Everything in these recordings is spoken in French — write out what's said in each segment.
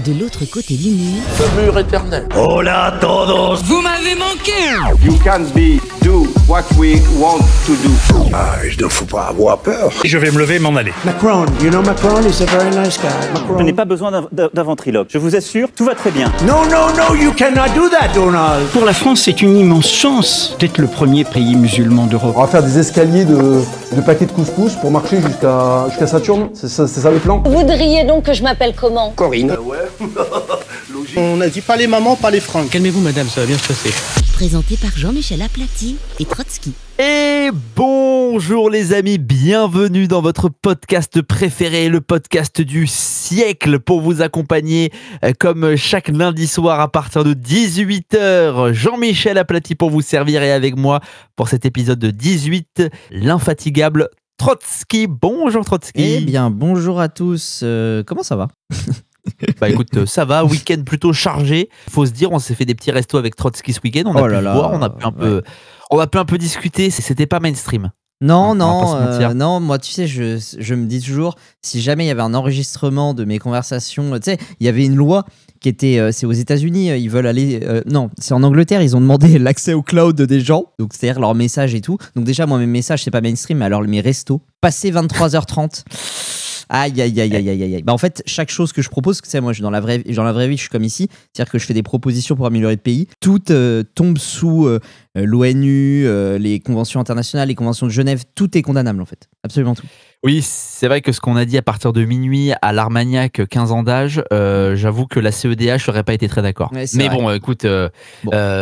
De l'autre côté du mur. Le mur éternel. Hola a todos. Vous m'avez manqué. You can't do what we want to do. Ah, il ne faut pas avoir peur. Je vais me lever et m'en aller. Macron, you know Macron is a very nice guy. Macron. Je n'ai pas besoin d'un ventriloque. Je vous assure, tout va très bien. No, you cannot do that, Donald. Pour la France, c'est une immense chance d'être le premier pays musulman d'Europe. On va faire des escaliers de paquets de couscous pour marcher jusqu'à Saturne. C'est ça le plan. Vous voudriez donc que je m'appelle comment? Corinne. Ouais. Logique. On a dit pas les mamans, pas les francs. Calmez-vous madame, ça va bien se passer. Présenté par Jean-Michel Aplati et Trotsky. Et bonjour les amis, bienvenue dans votre podcast préféré, le podcast du siècle pour vous accompagner comme chaque lundi soir à partir de 18h. Jean-Michel Aplati pour vous servir et avec moi pour cet épisode de 18, l'infatigable Trotsky. Bonjour Trotsky. Eh bien bonjour à tous, comment ça va? Bah écoute, ça va, week-end plutôt chargé. Faut se dire, on s'est fait des petits restos avec Trotsky ce week-end, on a pu boire, on a pu un peu discuter, c'était pas mainstream. Non, moi tu sais, je me dis toujours, si jamais il y avait un enregistrement de mes conversations, tu sais, il y avait une loi qui était, c'est aux États-Unis, ils veulent aller, non, c'est en Angleterre, ils ont demandé l'accès au cloud des gens, donc c'est-à-dire leurs messages et tout. Donc déjà, moi mes messages c'est pas mainstream, mais alors mes restos, passé 23h30. Aïe. Bah en fait, chaque chose que je propose, tu sais, moi dans la vraie vie, je suis comme ici, c'est-à-dire que je fais des propositions pour améliorer le pays. Tout tombe sous l'ONU, les conventions internationales, les conventions de Genève, tout est condamnable en fait, absolument tout. Oui, c'est vrai que ce qu'on a dit à partir de minuit à l'Armagnac, 15 ans d'âge, j'avoue que la CEDH n'aurait pas été très d'accord. Ouais, mais vrai. Bon, écoute,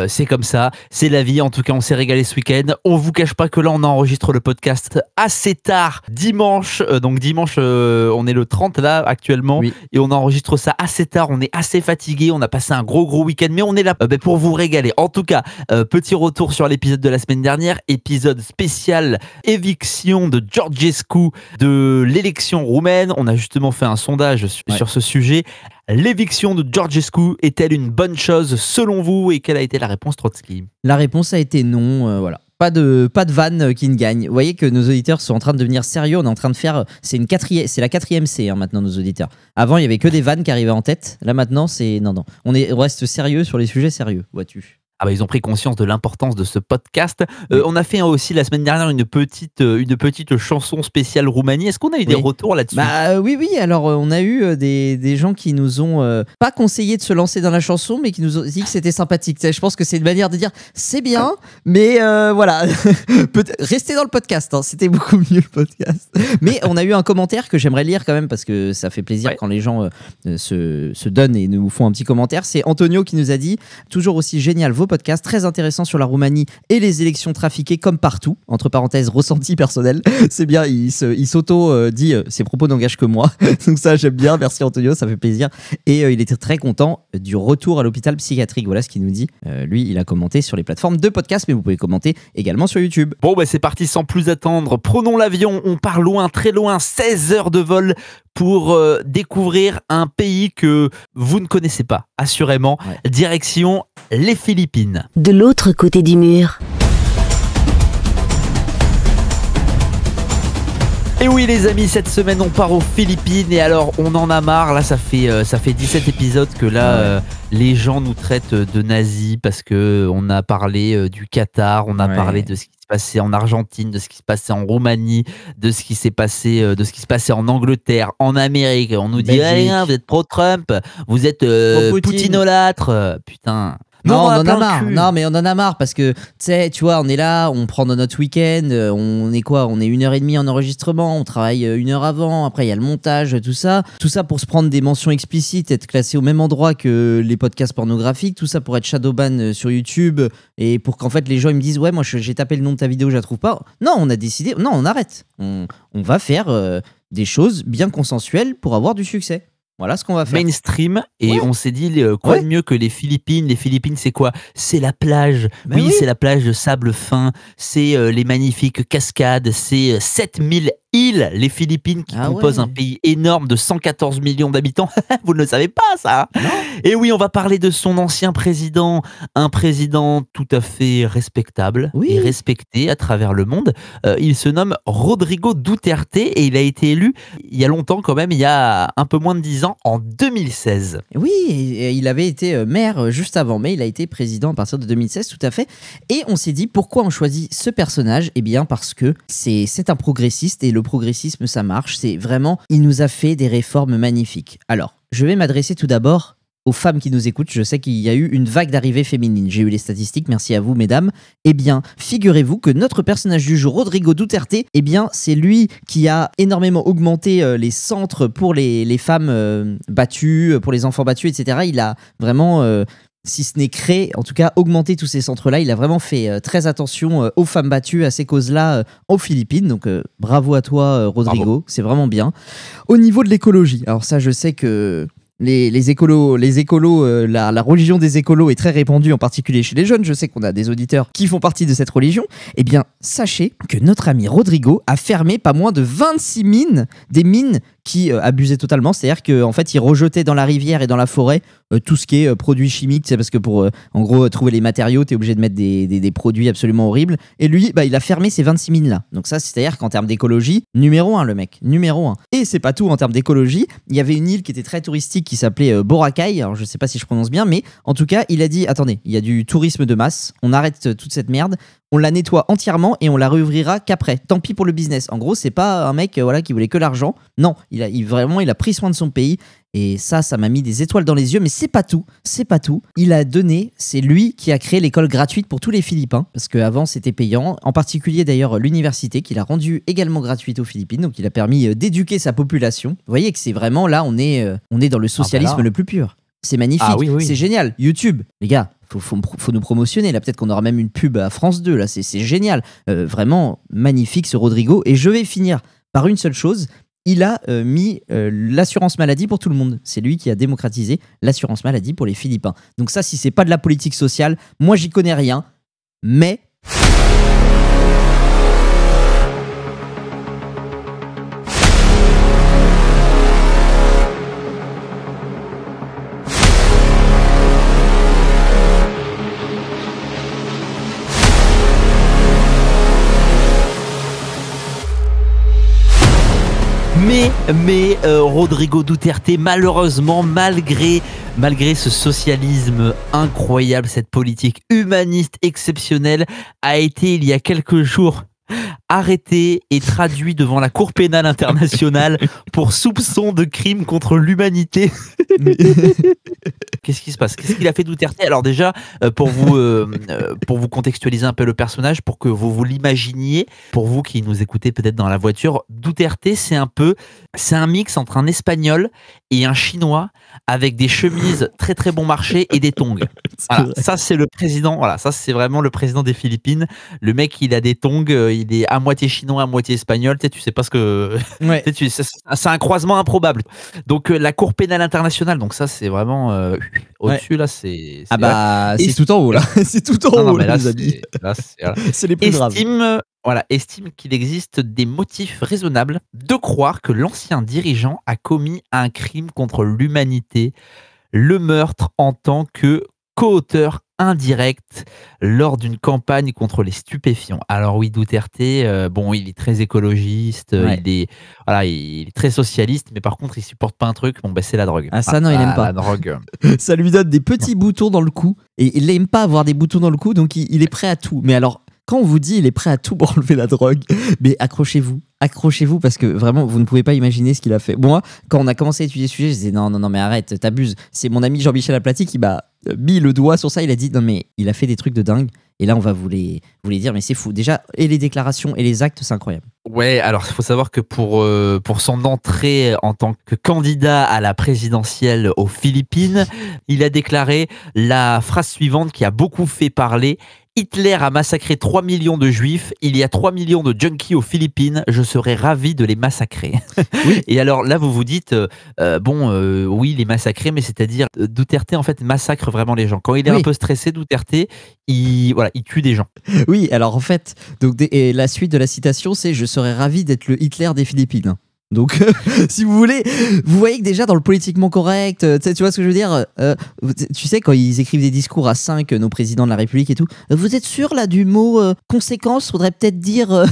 c'est comme ça, c'est la vie. En tout cas, on s'est régalé ce week-end. On vous cache pas que là, on enregistre le podcast assez tard, dimanche. Donc dimanche, on est le 30 là actuellement, oui. Et on enregistre ça assez tard. On est assez fatigué. On a passé un gros week-end, mais on est là pour vous régaler. En tout cas, petit retour sur l'épisode de la semaine dernière, épisode spécial éviction de Georgescu de l'élection roumaine. On a justement fait un sondage sur ce sujet. L'éviction de Georgescu est-elle une bonne chose selon vous? Et quelle a été la réponse, Trotsky? La réponse a été non, voilà. Pas de vanne qui ne gagne. Vous voyez que nos auditeurs sont en train de devenir sérieux. On est en train de faire, c'est la 4e C maintenant, nos auditeurs. Avant, il y avait que des vannes qui arrivaient en tête. Là maintenant, c'est non. On reste sérieux sur les sujets sérieux, vois-tu. Ah bah ils ont pris conscience de l'importance de ce podcast. On a fait aussi la semaine dernière une petite chanson spéciale Roumanie. Est-ce qu'on a eu des retours là-dessus? Bah oui. Alors on a eu des gens qui nous ont pas conseillé de se lancer dans la chanson, mais qui nous ont dit que c'était sympathique. Je pense que c'est une manière de dire c'est bien, mais voilà, restez dans le podcast. Hein. C'était beaucoup mieux le podcast. Mais on a eu un commentaire que j'aimerais lire quand même parce que ça fait plaisir quand les gens se donnent et nous font un petit commentaire. C'est Antonio qui nous a dit toujours aussi génial vos podcasts, très intéressant sur la Roumanie et les élections trafiquées comme partout, entre parenthèses ressenti personnel. C'est bien, il s'auto dit ses propos n'engagent que moi. Donc ça j'aime bien, merci Antonio, ça fait plaisir. Et il était très content du retour à l'hôpital psychiatrique. Voilà ce qu'il nous dit. Lui il a commenté sur les plateformes de podcast, mais vous pouvez commenter également sur YouTube. Bon bah c'est parti sans plus attendre, prenons l'avion, on part loin, très loin, 16 heures de vol pour découvrir un pays que vous ne connaissez pas, assurément. Direction les Philippines. De l'autre côté du mur. Et oui les amis, cette semaine on part aux Philippines et alors on en a marre, là ça fait 17 épisodes que là les gens nous traitent de nazis parce que on a parlé du Qatar, on a parlé de ce qui se passait en Argentine, de ce qui se passait en Roumanie, de ce qui se passait en Angleterre, en Amérique. On nous dit vous êtes pro-Trump, vous êtes poutinolâtre, putain. Non, on en a marre. Non, mais on en a marre parce que, tu vois, on est là, on prend notre week-end, on est 1h30 en enregistrement, on travaille 1 heure avant, après il y a le montage, tout ça pour se prendre des mentions explicites, être classé au même endroit que les podcasts pornographiques, tout ça pour être shadowban sur YouTube et pour qu'en fait les gens ils me disent ouais, moi j'ai tapé le nom de ta vidéo, je la trouve pas. Non, on a décidé, non, on arrête. On va faire des choses bien consensuelles pour avoir du succès. Voilà ce qu'on va faire. Mainstream, et on s'est dit quoi de mieux que les Philippines? Les Philippines, c'est quoi? C'est la plage. Oui, c'est la plage de sable fin, c'est les magnifiques cascades, c'est 7000 Les Philippines, qui composent un pays énorme de 114 millions d'habitants. Vous ne le savez pas, ça. Et oui, on va parler de son ancien président, un président tout à fait respectable et respecté à travers le monde. Il se nomme Rodrigo Duterte et il a été élu il y a longtemps quand même, il y a un peu moins de 10 ans, en 2016. Oui, et il avait été maire juste avant, mais il a été président à partir de 2016, tout à fait. Et on s'est dit, pourquoi on choisit ce personnage ? Eh bien parce que c'est un progressiste et le progressisme, ça marche. C'est vraiment, il nous a fait des réformes magnifiques. Alors, je vais m'adresser tout d'abord aux femmes qui nous écoutent. Je sais qu'il y a eu une vague d'arrivées féminines. J'ai eu les statistiques, merci à vous, mesdames. Eh bien, figurez-vous que notre personnage du jour, Rodrigo Duterte, eh bien, c'est lui qui a énormément augmenté les centres pour les femmes battues, pour les enfants battus, etc. Il a vraiment... si ce n'est créé, en tout cas augmenter tous ces centres-là. Il a vraiment fait très attention aux femmes battues, à ces causes-là aux Philippines. Donc bravo à toi Rodrigo, bravo. C'est vraiment bien. Au niveau de l'écologie, alors ça je sais que les écolos, la religion des écolos est très répandue, en particulier chez les jeunes. Je sais qu'on a des auditeurs qui font partie de cette religion. Eh bien, sachez que notre ami Rodrigo a fermé pas moins de 26 mines, des mines qui abusaient totalement, c'est-à-dire qu'en fait, il rejetait dans la rivière et dans la forêt tout ce qui est produits chimiques, c'est parce que pour, en gros, trouver les matériaux, t'es obligé de mettre des produits absolument horribles. Et lui, il a fermé ces 26 mines-là. Donc ça, c'est-à-dire qu'en termes d'écologie, numéro 1, le mec, numéro 1. Et c'est pas tout en termes d'écologie, il y avait une île qui était très touristique qui s'appelait Boracay, alors je sais pas si je prononce bien, mais en tout cas, il a dit, attendez, il y a du tourisme de masse, on arrête toute cette merde, on la nettoie entièrement et on la réouvrira qu'après. Tant pis pour le business. En gros, c'est pas un mec qui voulait que l'argent. Non, il a pris soin de son pays. Et ça m'a mis des étoiles dans les yeux. Mais c'est pas tout. Il a donné, c'est lui qui a créé l'école gratuite pour tous les Philippins. Parce qu'avant, c'était payant. En particulier, d'ailleurs, l'université qu'il a rendue également gratuite aux Philippines. Donc, il a permis d'éduquer sa population. Vous voyez que c'est vraiment là, on est dans le socialisme le plus pur. C'est magnifique, c'est génial. YouTube, les gars, faut nous promotionner. Là, peut-être qu'on aura même une pub à France 2. Là, c'est génial. Vraiment magnifique ce Rodrigo. Et je vais finir par une seule chose. Il a mis l'assurance maladie pour tout le monde. C'est lui qui a démocratisé l'assurance maladie pour les Philippins. Donc ça, si c'est pas de la politique sociale, moi j'y connais rien. Mais... Mais Rodrigo Duterte, malheureusement, malgré ce socialisme incroyable, cette politique humaniste exceptionnelle, a été il y a quelques jours arrêté et traduit devant la Cour pénale internationale pour soupçon de crime contre l'humanité. Qu'est-ce qui se passe? Qu'est-ce qu'il a fait Duterte? Alors déjà, pour vous contextualiser un peu le personnage, pour que vous l'imaginiez, pour vous qui nous écoutez peut-être dans la voiture, Duterte, c'est un mix entre un Espagnol et un Chinois avec des chemises très très bon marché et des tongs. Voilà, ça c'est le président. Voilà, ça c'est vraiment le président des Philippines. Le mec, il a des tongs, il est à moitié chinois, à moitié espagnol. Tu sais pas ce que. Ouais. C'est un croisement improbable. Donc la Cour pénale internationale. Donc ça c'est vraiment au-dessus là. C'est c'est tout en haut là. C'est tout en haut. Mais là, c'est les plus graves. Estime qu'il existe des motifs raisonnables de croire que l'ancien dirigeant a commis un crime contre l'humanité, le meurtre en tant que co-auteur indirect lors d'une campagne contre les stupéfiants. Alors oui, Duterte, il est très écologiste, il est très socialiste, mais par contre, il supporte pas un truc, c'est la drogue. Ah ça non, il aime pas. La drogue. Ça lui donne des petits boutons dans le cou, et il n'aime pas avoir des boutons dans le cou, donc il est prêt à tout. Mais alors, quand on vous dit il est prêt à tout pour enlever la drogue, mais accrochez-vous parce que vraiment vous ne pouvez pas imaginer ce qu'il a fait. Moi, quand on a commencé à étudier ce sujet, je disais non mais arrête, t'abuses. C'est mon ami Jean-Michel Aplati qui m'a mis le doigt sur ça, il a dit non mais il a fait des trucs de dingue. Et là on va vous les dire, mais c'est fou. Déjà, et les déclarations et les actes, c'est incroyable. Ouais, alors il faut savoir que pour son entrée en tant que candidat à la présidentielle aux Philippines, il a déclaré la phrase suivante qui a beaucoup fait parler: Hitler a massacré 3 millions de juifs, il y a 3 millions de junkies aux Philippines, je serais ravi de les massacrer. Oui. Et alors là, vous vous dites, oui, les massacrer, mais c'est-à-dire, Duterte, en fait, massacre vraiment les gens. Quand il est un peu stressé, Duterte, il tue des gens. Oui, alors en fait, et la suite de la citation, c'est « Je serais ravi d'être le Hitler des Philippines ». Donc, si vous voulez, vous voyez que déjà dans le politiquement correct, tu vois ce que je veux dire, tu sais, quand ils écrivent des discours à 5, nos présidents de la République et tout, vous êtes sûr là du mot conséquence, faudrait peut-être dire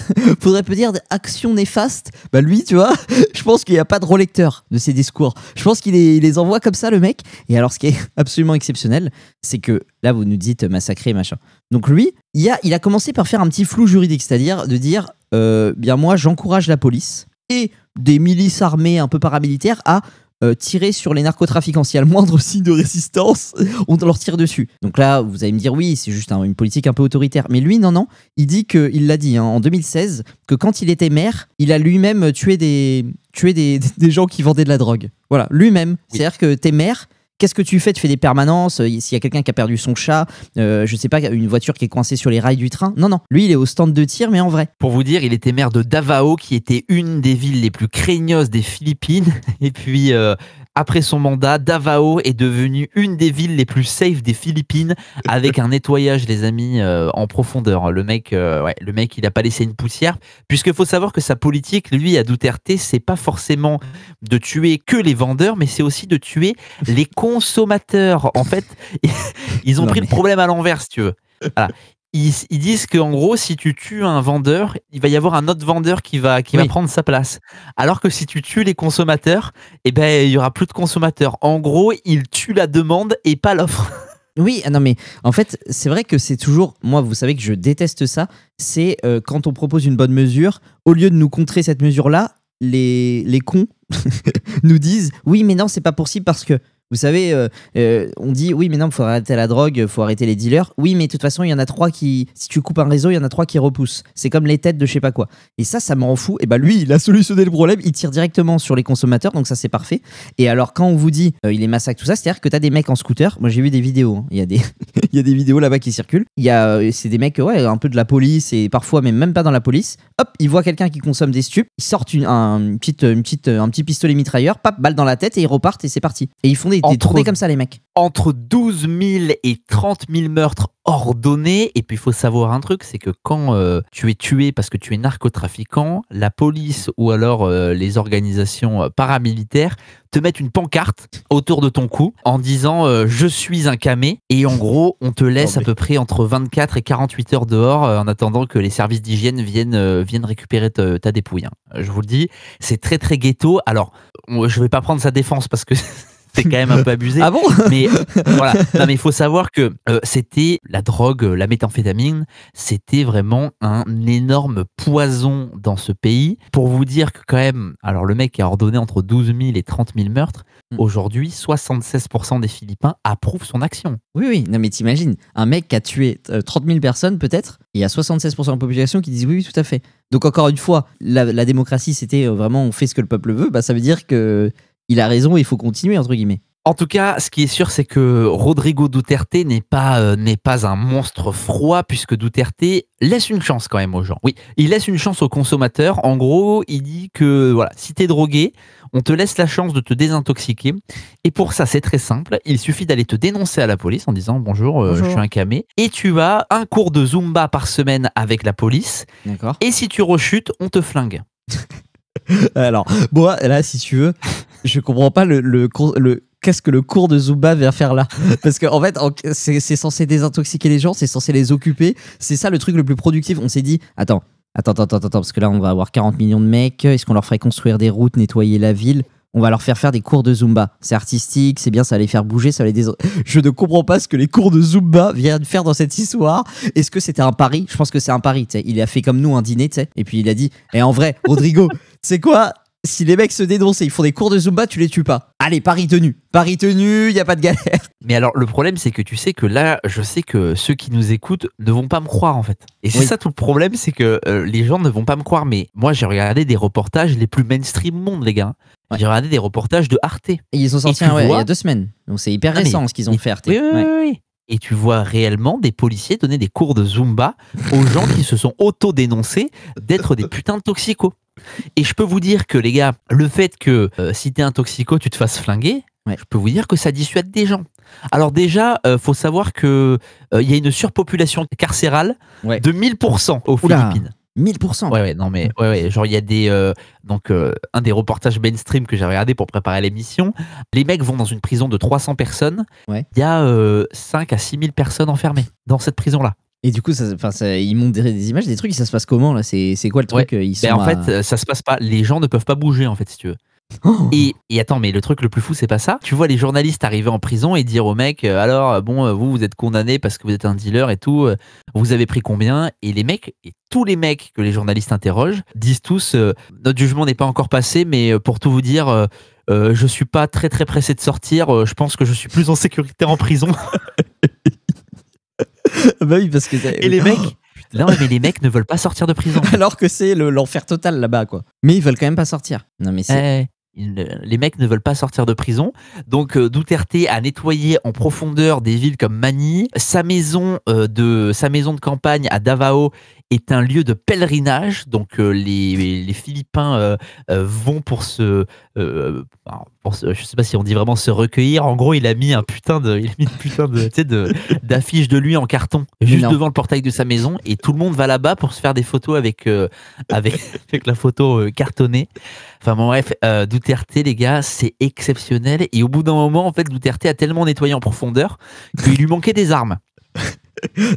action néfaste. Bah lui, tu vois, je pense qu'il n'y a pas de relecteur de ces discours. Je pense qu'il les envoie comme ça, le mec. Et alors, ce qui est absolument exceptionnel, c'est que là, vous nous dites massacrer, machin. Donc lui, il a commencé par faire un petit flou juridique, c'est-à-dire de dire, bien moi, j'encourage la police et des milices armées un peu paramilitaires à tirer sur les narcotrafiquants. S'il y a le moindre signe de résistance, on leur tire dessus. Donc là, vous allez me dire, oui, c'est juste une politique un peu autoritaire. Mais lui, non, il dit il l'a dit en 2016, que quand il était maire, il a lui-même tué des gens qui vendaient de la drogue. Voilà, lui-même. Oui. C'est-à-dire que t'es maire, qu'est-ce que tu fais? Tu fais des permanences. S'il y a quelqu'un qui a perdu son chat, je sais pas, une voiture qui est coincée sur les rails du train. Non. Lui, il est au stand de tir, mais en vrai. Pour vous dire, il était maire de Davao, qui était une des villes les plus craignos des Philippines. Et puis, après son mandat, Davao est devenue une des villes les plus safe des Philippines, avec un nettoyage, les amis, en profondeur. Le mec, il a pas laissé une poussière. Puisqu'il faut savoir que sa politique, lui, à Duterte, c'est pas forcément de tuer que les vendeurs, mais c'est aussi de tuer les consommateurs. En fait, ils ont pris le problème à l'envers, si tu veux. Voilà. Ils disent qu'en gros, si tu tues un vendeur, il va y avoir un autre vendeur qui va prendre sa place. Alors que si tu tues les consommateurs, il y aura plus de consommateurs. En gros, ils tuent la demande et pas l'offre. Oui, non mais en fait, c'est vrai que c'est toujours... Moi, vous savez que je déteste ça. C'est quand on propose une bonne mesure, au lieu de nous contrer cette mesure-là, les cons nous disent « Oui, mais non, c'est pas possible parce que... » Vous savez, on dit oui, mais non, il faut arrêter la drogue, il faut arrêter les dealers. Oui, mais de toute façon, il y en a 3 qui, si tu coupes un réseau, il y en a 3 qui repoussent. C'est comme les têtes de je sais pas quoi. Et ça me rend fou. Et lui, il a solutionné le problème. Il tire directement sur les consommateurs, donc ça c'est parfait. Et alors, quand on vous dit il les massacre, tout ça, c'est-à-dire que t'as des mecs en scooter. Moi, j'ai vu des vidéos. Hein. Il y a des vidéos là-bas qui circulent. C'est des mecs, un peu de la police et parfois même pas dans la police. Hop, ils voient quelqu'un qui consomme des stupes. Ils sortent un petit pistolet mitrailleur, pap, balle dans la tête et ils repartent et c'est parti. Et ils font des tournées comme ça, les mecs. Entre 12 000 et 30 000 meurtres ordonnés. Et puis, il faut savoir un truc, c'est que quand tu es tué parce que tu es narcotrafiquant, la police ou alors les organisations paramilitaires te mettent une pancarte autour de ton cou en disant je suis un camé. Et en gros, on te laisse à peu près entre 24 et 48 heures dehors en attendant que les services d'hygiène viennent récupérer ta dépouille. Je vous le dis, c'est très très ghetto. Alors, je vais pas prendre sa défense parce que c'est quand même un peu abusé. Ah bon? Mais voilà. Non, mais il faut savoir que c'était la drogue, la méthamphétamine, c'était vraiment un énorme poison dans ce pays. Pour vous dire que quand même, alors le mec a ordonné entre 12 000 et 30 000 meurtres. Aujourd'hui, 76% des Philippins approuvent son action. Oui. Non, mais t'imagines, un mec qui a tué 30 000 personnes peut-être, il y a 76% de la population qui disent oui, tout à fait. Donc encore une fois, la démocratie, c'était vraiment on fait ce que le peuple veut. Ça veut dire que il a raison et il faut continuer, entre guillemets. En tout cas, ce qui est sûr, c'est que Rodrigo Duterte n'est pas un monstre froid, puisque Duterte laisse une chance quand même aux gens. Oui, il laisse une chance aux consommateurs. En gros, il dit que voilà, si t'es drogué, on te laisse la chance de te désintoxiquer. Et pour ça, c'est très simple. Il suffit d'aller te dénoncer à la police en disant bonjour. Je suis un camé. Et tu as un cours de Zumba par semaine avec la police. D'accord. Et si tu rechutes, on te flingue. Alors, moi, là, si tu veux, je comprends pas qu'est-ce que le cours de Zumba vient faire là? Parce qu'en fait, c'est censé désintoxiquer les gens, c'est censé les occuper. C'est ça le truc le plus productif. On s'est dit, attends, parce que là, on va avoir 40 millions de mecs. Est-ce qu'on leur ferait construire des routes, nettoyer la ville? On va leur faire des cours de Zumba. C'est artistique, c'est bien, ça va les faire bouger, ça va les Je ne comprends pas ce que les cours de Zumba viennent faire dans cette histoire. Est-ce que c'était un pari? Je pense que c'est un pari, tu sais. Il a fait comme nous un dîner, tu sais. Et puis il a dit, en vrai, Rodrigo, c'est quoi? Si les mecs se dénoncent et ils font des cours de Zumba, tu les tues pas. Allez, pari tenu, il y a pas de galère. Mais alors, le problème, c'est que tu sais que là, je sais que ceux qui nous écoutent ne vont pas me croire, en fait. Et c'est ça tout le problème, c'est que les gens ne vont pas me croire. Mais moi, j'ai regardé des reportages les plus mainstream monde, les gars. Ouais. J'ai regardé des reportages de Arte. Et ils sont sortis il y a 2 semaines. Donc c'est hyper récent ce qu'ils ont fait, Arte. Oui. et tu vois réellement des policiers donner des cours de Zumba aux gens qui se sont auto-dénoncés d'être des putains de toxicos. Et je peux vous dire que les gars, le fait que si t'es un toxico, tu te fasses flinguer, je peux vous dire que ça dissuade des gens. Alors déjà, faut savoir que il y a une surpopulation carcérale de 1000% aux Philippines. 1000%. Ouais, non mais genre il y a des un des reportages mainstream que j'ai regardé pour préparer l'émission, les mecs vont dans une prison de 300 personnes, il y a 5 à 6 000 personnes enfermées dans cette prison-là. Et du coup, ils montrent des images, des trucs, ça se passe comment là? C'est quoi le truc? Ils sont en fait, ça se passe pas. Les gens ne peuvent pas bouger en fait, si tu veux. Et attends, mais le truc le plus fou, c'est pas ça. Tu vois les journalistes arriver en prison et dire aux mecs, alors bon, vous êtes condamné parce que vous êtes un dealer et tout. Vous avez pris combien? Et les mecs, et tous les mecs que les journalistes interrogent, disent tous, notre jugement n'est pas encore passé, mais pour tout vous dire, je suis pas très très pressé de sortir. Je pense que je suis plus en sécurité en prison. Bah oui, parce que et les mecs. Non, mais les mecs ne veulent pas sortir de prison. Alors que c'est l'enfer total là-bas, quoi. Mais ils veulent quand même pas sortir. Non, mais c'est. Les mecs ne veulent pas sortir de prison. Donc Duterte a nettoyé en profondeur des villes comme Manille. Sa maison de campagne à Davao est un lieu de pèlerinage. Donc les Philippins vont pour je sais pas si on dit vraiment se recueillir. En gros, il a mis une putain d'affiche de lui en carton juste devant le portail de sa maison, et tout le monde va là-bas pour se faire des photos avec la photo cartonnée. Enfin bon, bref, Duterte, les gars, c'est exceptionnel. Et au bout d'un moment, en fait, Duterte a tellement nettoyé en profondeur qu'il lui manquait des armes.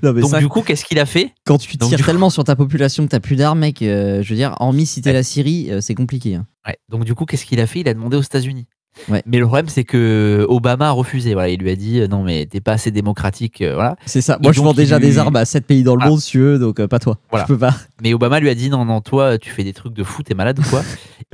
Non, mais donc ça, du coup, qu'est-ce qu'il a fait? Quand tu tires tellement sur ta population que t'as plus d'armes, mec, je veux dire, hormis si t'es la Syrie, c'est compliqué. Hein. Ouais. Donc du coup, qu'est-ce qu'il a fait? Il a demandé aux États-Unis. Mais le problème, c'est que Obama a refusé. Voilà, il lui a dit non, mais t'es pas assez démocratique. Voilà. C'est ça. Moi, je vends déjà des armes à 7 pays dans le monde, si tu veux, donc pas toi. Voilà. Je peux pas. Mais Obama lui a dit non, toi, tu fais des trucs de fou, t'es malade ou quoi?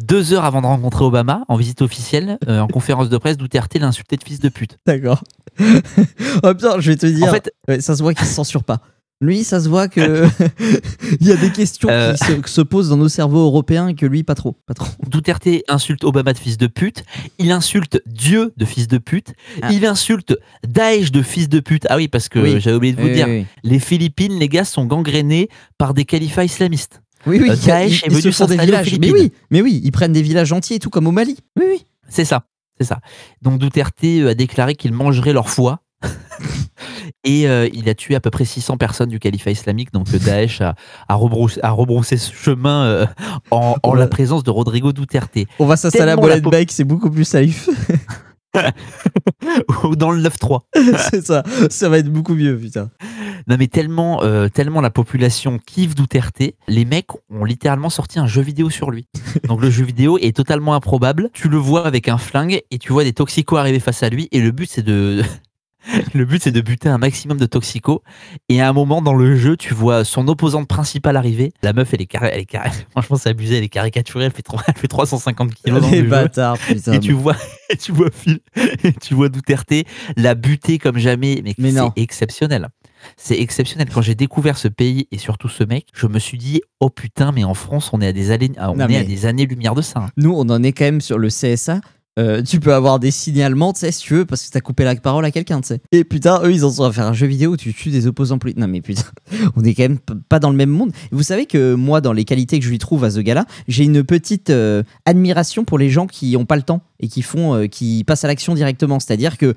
2 heures avant de rencontrer Obama, en visite officielle, en conférence de presse, Duterte l'a insulté de fils de pute. D'accord. Oh putain, je vais te dire. En fait, ça se voit qu'il se censure pas. Lui, ça se voit que il y a des questions qui se posent dans nos cerveaux européens et que lui, pas trop. Duterte insulte Obama de fils de pute. Il insulte Dieu de fils de pute. Il insulte Daesh de fils de pute. Ah oui, parce que j'avais oublié de vous dire, les Philippines, les gars, sont gangrénés par des califats islamistes. Oui, Daesh est venu s'installer aux Philippines. Mais oui, ils prennent des villages entiers et tout, comme au Mali. Oui. C'est ça. Donc Duterte a déclaré qu'il mangerait leur foie. Et il a tué à peu près 600 personnes du califat islamique. Donc Daesh a rebroussé ce chemin en la présence de Rodrigo Duterte. On va s'installer à Molenbeek, c'est beaucoup plus safe. Ou dans le 9-3. C'est ça va être beaucoup mieux, putain. Non mais tellement la population kiffe Duterte, les mecs ont littéralement sorti un jeu vidéo sur lui. Donc le jeu vidéo est totalement improbable. Tu le vois avec un flingue et tu vois des toxicos arriver face à lui, et le but c'est de buter un maximum de toxicos. Et à un moment dans le jeu, tu vois son opposante principale arriver. La meuf, elle est franchement, c'est abusé, elle est caricaturée, elle fait 350 kilos dans le bâtards, jeu. Putain, et tu vois Duterte la buter comme jamais. Mais c'est exceptionnel. C'est exceptionnel. Quand j'ai découvert ce pays et surtout ce mec, je me suis dit, oh putain, mais en France, on est à des années-lumière de ça. Nous, on en est quand même sur le CSA. Tu peux avoir des signalements, tu sais, si tu veux, parce que t'as coupé la parole à quelqu'un, tu sais. Et putain, eux, ils en sont à faire un jeu vidéo où tu tues des opposants politiques. Non, mais putain, on est quand même pas dans le même monde. Et vous savez que moi, dans les qualités que je lui trouve à The Gala, j'ai une petite admiration pour les gens qui ont pas le temps et qui passent à l'action directement. C'est-à-dire que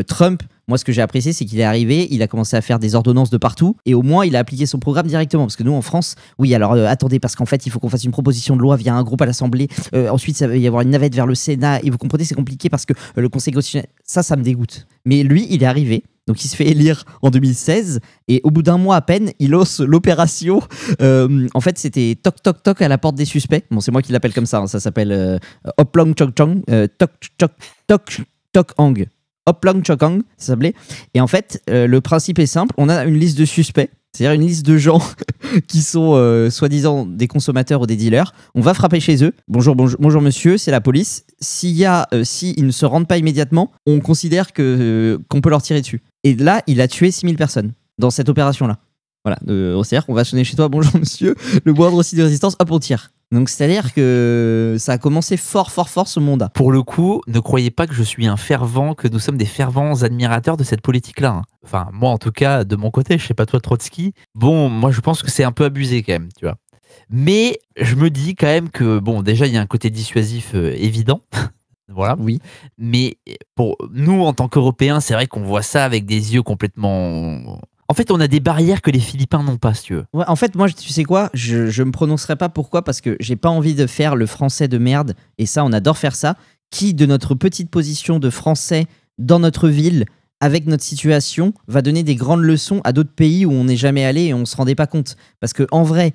Trump, moi, ce que j'ai apprécié, c'est qu'il est arrivé, il a commencé à faire des ordonnances de partout, et au moins, il a appliqué son programme directement. Parce que nous, en France, oui, alors attendez, parce qu'en fait, il faut qu'on fasse une proposition de loi via un groupe à l'Assemblée. Ensuite, ça va y avoir une navette vers le Sénat, et vous comprenez, c'est compliqué parce que le Conseil constitutionnel, ça me dégoûte. Mais lui, il est arrivé. Donc il se fait élire en 2016 et au bout d'un mois à peine, il ose l'opération. En fait, c'était toc toc toc à la porte des suspects. Bon, c'est moi qui l'appelle comme ça. Hein. Ça s'appelle Hoplong Chok Chong, toc toc toc toc hang. Hoplong Chok Hang, ça s'appelait. Et en fait, le principe est simple. On a une liste de suspects. C'est-à-dire une liste de gens qui sont soi-disant des consommateurs ou des dealers. On va frapper chez eux. Bonjour monsieur, c'est la police. S'ils ne se rendent pas immédiatement, on considère qu'on peut leur tirer dessus. Et là, il a tué 6000 personnes dans cette opération-là. Voilà, c'est-à-dire qu'on va sonner chez toi. Bonjour monsieur, le moindre signe de résistance, hop, on tire. Donc c'est-à-dire que ça a commencé fort ce mandat. Pour le coup, ne croyez pas que que nous sommes des fervents admirateurs de cette politique-là. Hein. Enfin, moi en tout cas, de mon côté, je sais pas toi Trotsky. Bon, moi je pense que c'est un peu abusé quand même, tu vois. Mais je me dis quand même que, bon, déjà il y a un côté dissuasif évident. Voilà. Oui. Mais pour nous, en tant qu'Européens, c'est vrai qu'on voit ça avec des yeux complètement... En fait, on a des barrières que les Philippins n'ont pas, si tu veux. Ouais, en fait, moi, tu sais quoi, je me prononcerai pas pourquoi, parce que j'ai pas envie de faire le français de merde, et ça, on adore faire ça, qui, de notre petite position de français dans notre ville, avec notre situation, va donner des grandes leçons à d'autres pays où on n'est jamais allé et on se rendait pas compte. Parce que en vrai,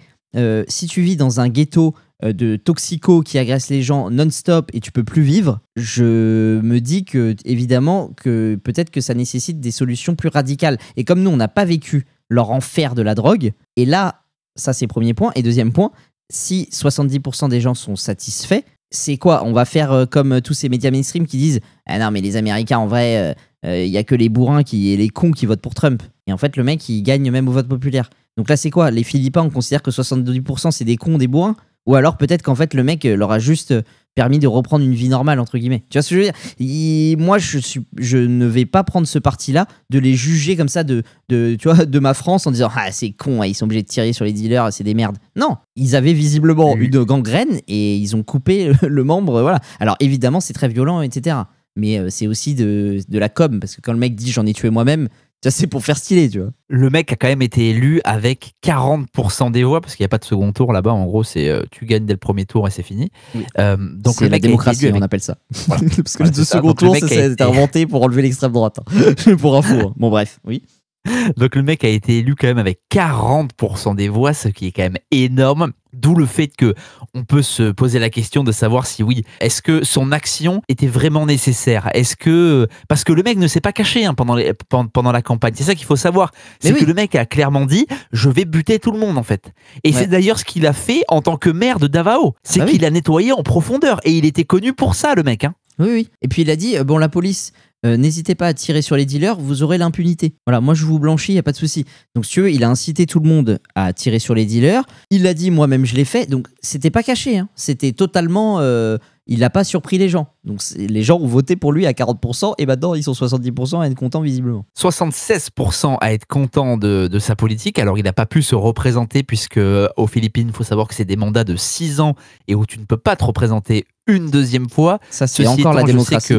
si tu vis dans un ghetto de toxicos qui agressent les gens non-stop et tu peux plus vivre, je me dis que évidemment que peut-être que ça nécessite des solutions plus radicales. Et comme nous, on n'a pas vécu leur enfer de la drogue, et là, ça c'est premier point. Et deuxième point, si 70% des gens sont satisfaits, c'est quoi? On va faire comme tous ces médias mainstream qui disent « Ah non, mais les Américains, en vrai, il y a que les bourrins et les cons qui votent pour Trump. » Et en fait, le mec, il gagne même au vote populaire. Donc là, c'est quoi? Les Philippins, on considère que 72% c'est des cons, des bourrins? Ou alors peut-être qu'en fait, le mec leur a juste permis de reprendre une vie normale, entre guillemets. Tu vois ce que je veux dire? Moi, je ne vais pas prendre ce parti-là de les juger comme ça tu vois, de ma France en disant « Ah, c'est con, ils sont obligés de tirer sur les dealers, c'est des merdes. » Non, ils avaient visiblement une gangrène et ils ont coupé le membre, voilà. Alors évidemment, c'est très violent, etc. Mais c'est aussi de la com, parce que quand le mec dit « J'en ai tué moi-même », ça c'est pour faire stylé, tu vois. Le mec a quand même été élu avec 40% des voix, parce qu'il n'y a pas de second tour là-bas. En gros, c'est tu gagnes dès le premier tour et c'est fini. Oui. Donc c'est la démocratie, on appelle ça. Voilà. Parce que le second tour, c'est inventé pour enlever l'extrême droite. Hein. Pour info. Hein. Bon, bref, oui. Donc le mec a été élu quand même avec 40% des voix, ce qui est quand même énorme. D'où le fait que on peut se poser la question de savoir si oui, est-ce que son action était vraiment nécessaire? Est-ce que parce que le mec ne s'est pas caché hein, pendant la campagne, c'est ça qu'il faut savoir. C'est que le mec a clairement dit je vais buter tout le monde en fait. Et c'est d'ailleurs ce qu'il a fait en tant que maire de Davao. C'est qu'il a nettoyé en profondeur et il était connu pour ça le mec. Hein. Oui. Et puis il a dit bon la police. N'hésitez pas à tirer sur les dealers, vous aurez l'impunité. Voilà, moi je vous blanchis, il n'y a pas de souci. Donc si tu veux, il a incité tout le monde à tirer sur les dealers. Il l'a dit, moi-même je l'ai fait. Donc c'était pas caché, hein. C'était totalement... il n'a pas surpris les gens. Donc les gens ont voté pour lui à 40% et maintenant ils sont 70% à être contents visiblement. 76% à être contents de sa politique. Alors il n'a pas pu se représenter puisque aux Philippines, il faut savoir que c'est des mandats de 6 ans et où tu ne peux pas te représenter une deuxième fois. Ça c'est encore la démocratie.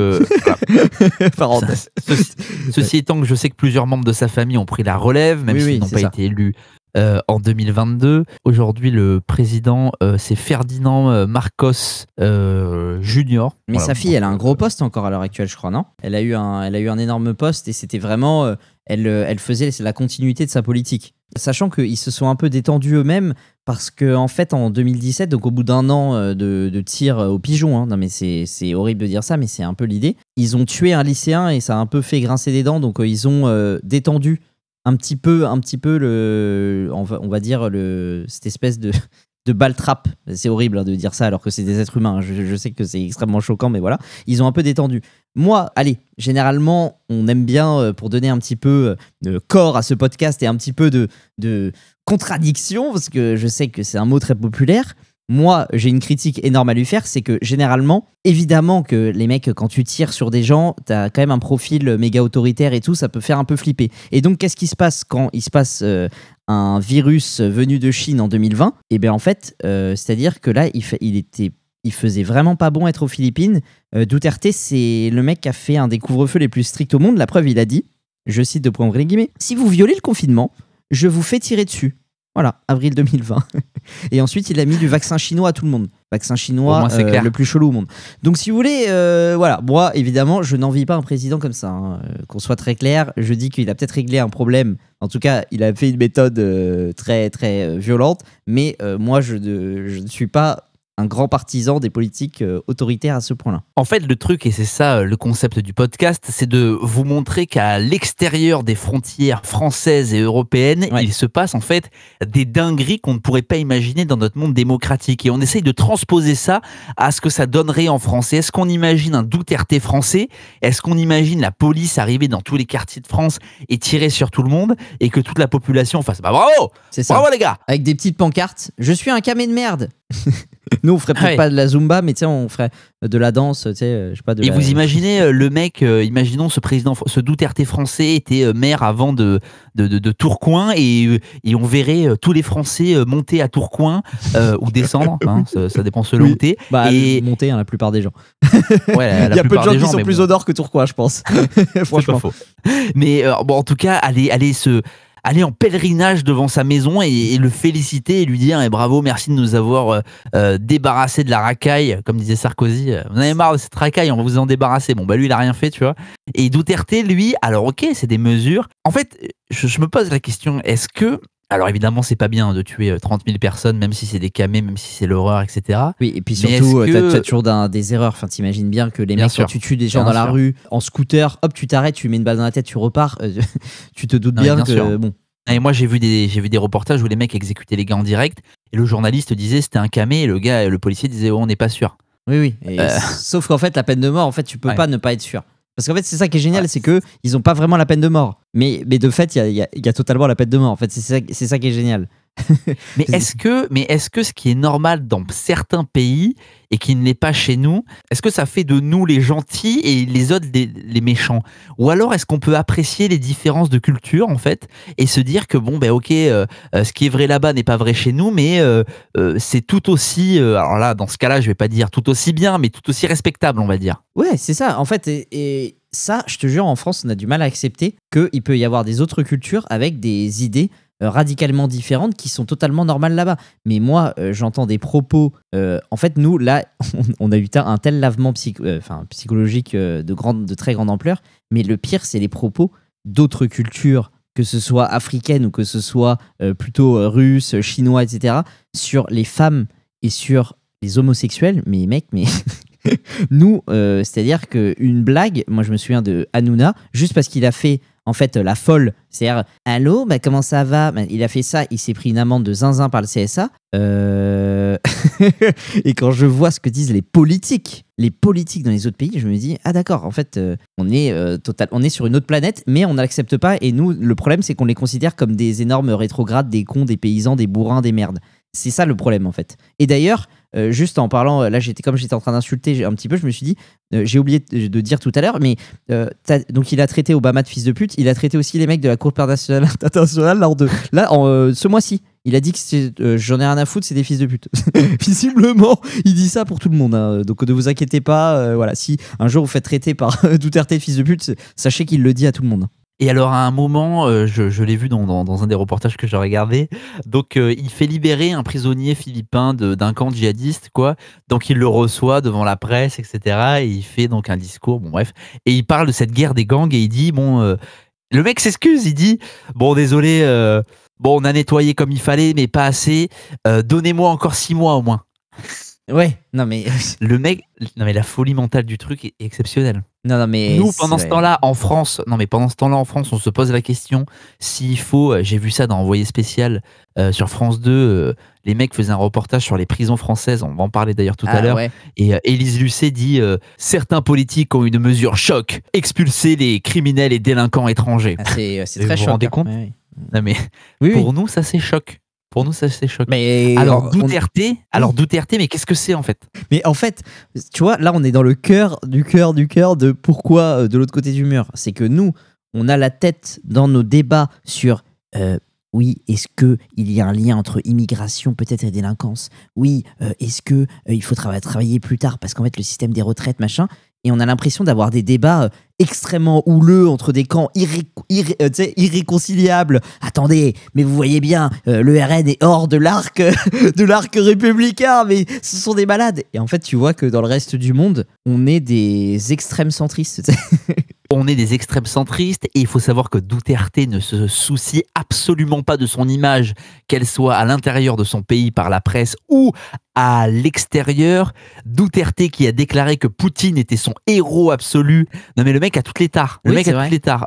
Ceci étant que je sais que plusieurs membres de sa famille ont pris la relève, même s'ils n'ont pas été élus en 2022. Aujourd'hui, le président, c'est Ferdinand Marcos Junior. Mais sa fille, elle a un gros poste encore à l'heure actuelle, je crois, non? Elle a eu un énorme poste et c'était vraiment... Elle faisait la continuité de sa politique. Sachant qu'ils se sont un peu détendus eux-mêmes parce qu'en fait, en 2017, donc au bout d'un an de tir au pigeon, hein, non mais c'est horrible de dire ça, mais c'est un peu l'idée, ils ont tué un lycéen et ça a un peu fait grincer des dents, donc ils ont détendu un petit peu on va dire cette espèce de balle trappe. C'est horrible hein, de dire ça alors que c'est des êtres humains. Hein. Je sais que c'est extrêmement choquant, mais voilà. Ils ont un peu détendu. Moi, allez, généralement, on aime bien, pour donner un petit peu de corps à ce podcast et un petit peu de contradiction, parce que je sais que c'est un mot très populaire. Moi, j'ai une critique énorme à lui faire, c'est que généralement, évidemment que les mecs, quand tu tires sur des gens, t'as quand même un profil méga autoritaire et tout, ça peut faire un peu flipper. Et donc, qu'est-ce qui se passe quand il se passe un virus venu de Chine en 2020 ? Et bien en fait, c'est-à-dire que là, il faisait vraiment pas bon être aux Philippines. Duterte, c'est le mec qui a fait un des couvre-feux les plus stricts au monde. La preuve, il a dit, je cite de prendre les guillemets, si vous violez le confinement, je vous fais tirer dessus. Voilà, avril 2020. Et ensuite, il a mis du vaccin chinois à tout le monde. Vaccin chinois le plus chelou au monde. Donc, si vous voulez, voilà. Moi, évidemment, je n'envie pas un président comme ça. Hein. Qu'on soit très clair, je dis qu'il a peut-être réglé un problème. En tout cas, il a fait une méthode très, très violente. Mais moi, je ne suis pas un grand partisan des politiques autoritaires à ce point-là. En fait, le truc, et c'est ça le concept du podcast, c'est de vous montrer qu'à l'extérieur des frontières françaises et européennes, il se passe en fait des dingueries qu'on ne pourrait pas imaginer dans notre monde démocratique. Et on essaye de transposer ça à ce que ça donnerait en français. Est-ce qu'on imagine un Duterte français? Est-ce qu'on imagine la police arriver dans tous les quartiers de France et tirer sur tout le monde et que toute la population fasse bah bravo! C'est ça. Bravo les gars! Avec des petites pancartes. Je suis un camé de merde. Nous, on ferait peut-être pas de la Zumba, mais tu sais, on ferait de la danse, tu sais, je sais pas. Et vous imaginez le mec, imaginons ce Duterte français était maire avant de Tourcoing et on verrait tous les Français monter à Tourcoing ou descendre, hein, ça dépend selon où t'es. Et monter, hein, la plupart des gens. Ouais, il y a peu de gens qui sont plus au nord que Tourcoing, je pense. Franchement. Pas faux. Mais en tout cas, aller en pèlerinage devant sa maison et le féliciter et lui dire bravo, merci de nous avoir débarrassé de la racaille, comme disait Sarkozy. Vous en avez marre de cette racaille, on va vous en débarrasser. Bon, lui, il a rien fait, tu vois. Et Duterte, lui, alors ok, c'est des mesures. En fait, je me pose la question, est-ce que... Alors évidemment, c'est pas bien de tuer 30 000 personnes, même si c'est des camés, même si c'est l'horreur, etc. Oui, et puis surtout, t'as toujours des erreurs. Enfin, t'imagines bien que les mecs, quand tu tues des gens dans la rue, en scooter, hop, tu t'arrêtes, tu mets une balle dans la tête, tu repars. Tu te doutes bien que... Bon. Et moi, j'ai vu des reportages où les mecs exécutaient les gars en direct, et le journaliste disait c'était un camé, et le policier disait on n'est pas sûr. Oui. Sauf qu'en fait, la peine de mort, en fait, tu peux pas ne pas être sûr. Parce qu'en fait, c'est ça qui est génial, c'est que ils ont pas vraiment la peine de mort. Mais de fait, il y a totalement la peine de mort. En fait, c'est ça qui est génial. mais est-ce que ce qui est normal dans certains pays et qui ne l'est pas chez nous, est-ce que ça fait de nous les gentils et les autres les méchants? Ou alors est-ce qu'on peut apprécier les différences de culture en fait et se dire que bon ok, ce qui est vrai là-bas n'est pas vrai chez nous, mais c'est tout aussi, alors là dans ce cas-là je vais pas dire tout aussi bien, mais tout aussi respectable on va dire. Ouais, c'est ça en fait, et ça je te jure, en France on a du mal à accepter qu'il peut y avoir des autres cultures avec des idées radicalement différentes qui sont totalement normales là-bas. Mais moi, j'entends des propos... en fait, nous, là, on a eu un tel lavement psychologique de très grande ampleur, mais le pire, c'est les propos d'autres cultures, que ce soit africaines ou que ce soit plutôt russes, chinois, etc., sur les femmes et sur les homosexuels. Mais mec, nous, c'est-à-dire qu'une blague, moi je me souviens de Hanouna, juste parce qu'il a fait en fait la folle, c'est-à-dire allô, comment ça va, il a fait ça, il s'est pris une amende de zinzin par le CSA. Et quand je vois ce que disent les politiques dans les autres pays, je me dis ah d'accord, en fait on est sur une autre planète, mais on n'accepte pas. Et nous, le problème, c'est qu'on les considère comme des énormes rétrogrades, des cons, des paysans, des bourrins, des merdes. C'est ça le problème en fait. Et d'ailleurs, juste en parlant, là j'étais en train d'insulter un petit peu, je me suis dit, j'ai oublié de dire tout à l'heure, mais donc il a traité Obama de fils de pute, il a traité aussi les mecs de la Cour internationale ce mois-ci. Il a dit que j'en ai rien à foutre, c'est des fils de pute. Visiblement, il dit ça pour tout le monde, hein. Donc ne vous inquiétez pas, voilà, si un jour vous faites traiter par Duterte de fils de pute, sachez qu'il le dit à tout le monde. Et alors à un moment, je l'ai vu dans un des reportages que j'ai regardé, donc il fait libérer un prisonnier philippin d'un camp djihadiste, quoi. Donc il le reçoit devant la presse, etc. Et il fait donc un discours, bon bref, et il parle de cette guerre des gangs et il dit le mec s'excuse, il dit bon désolé, on a nettoyé comme il fallait, mais pas assez. Donnez-moi encore 6 mois au moins. Ouais, non mais la folie mentale du truc est exceptionnelle. Non mais nous pendant ce temps-là en France, on se pose la question s'il faut. J'ai vu ça dans Envoyé spécial sur France 2. Les mecs faisaient un reportage sur les prisons françaises. On va en parler d'ailleurs tout à l'heure. Ouais. Et Élise Lucet dit certains politiques ont une mesure choc, expulser les criminels et délinquants étrangers. C'est très choc. Vous vous rendez compte? Ouais. Non mais pour nous ça c'est choc. Pour nous, ça c'est choc. Mais alors Duterte, mais qu'est-ce que c'est en fait? Mais en fait, tu vois, là on est dans le cœur de pourquoi de l'autre côté du mur. C'est que nous, on a la tête dans nos débats sur oui, est-ce qu'il y a un lien entre immigration peut-être et délinquance? Oui, est-ce qu'il faut travailler plus tard parce qu'en fait le système des retraites, machin. Et on a l'impression d'avoir des débats extrêmement houleux entre des camps irréconciliables. Attendez, mais vous voyez bien, le RN est hors de l'arc républicain, mais ce sont des malades. Et en fait, tu vois que dans le reste du monde, on est des extrêmes centristes. On est des extrêmes centristes et il faut savoir que Duterte ne se soucie absolument pas de son image, qu'elle soit à l'intérieur de son pays par la presse ou à l'extérieur. Duterte qui a déclaré que Poutine était son héros absolu. Non mais le mec a toutes les tares.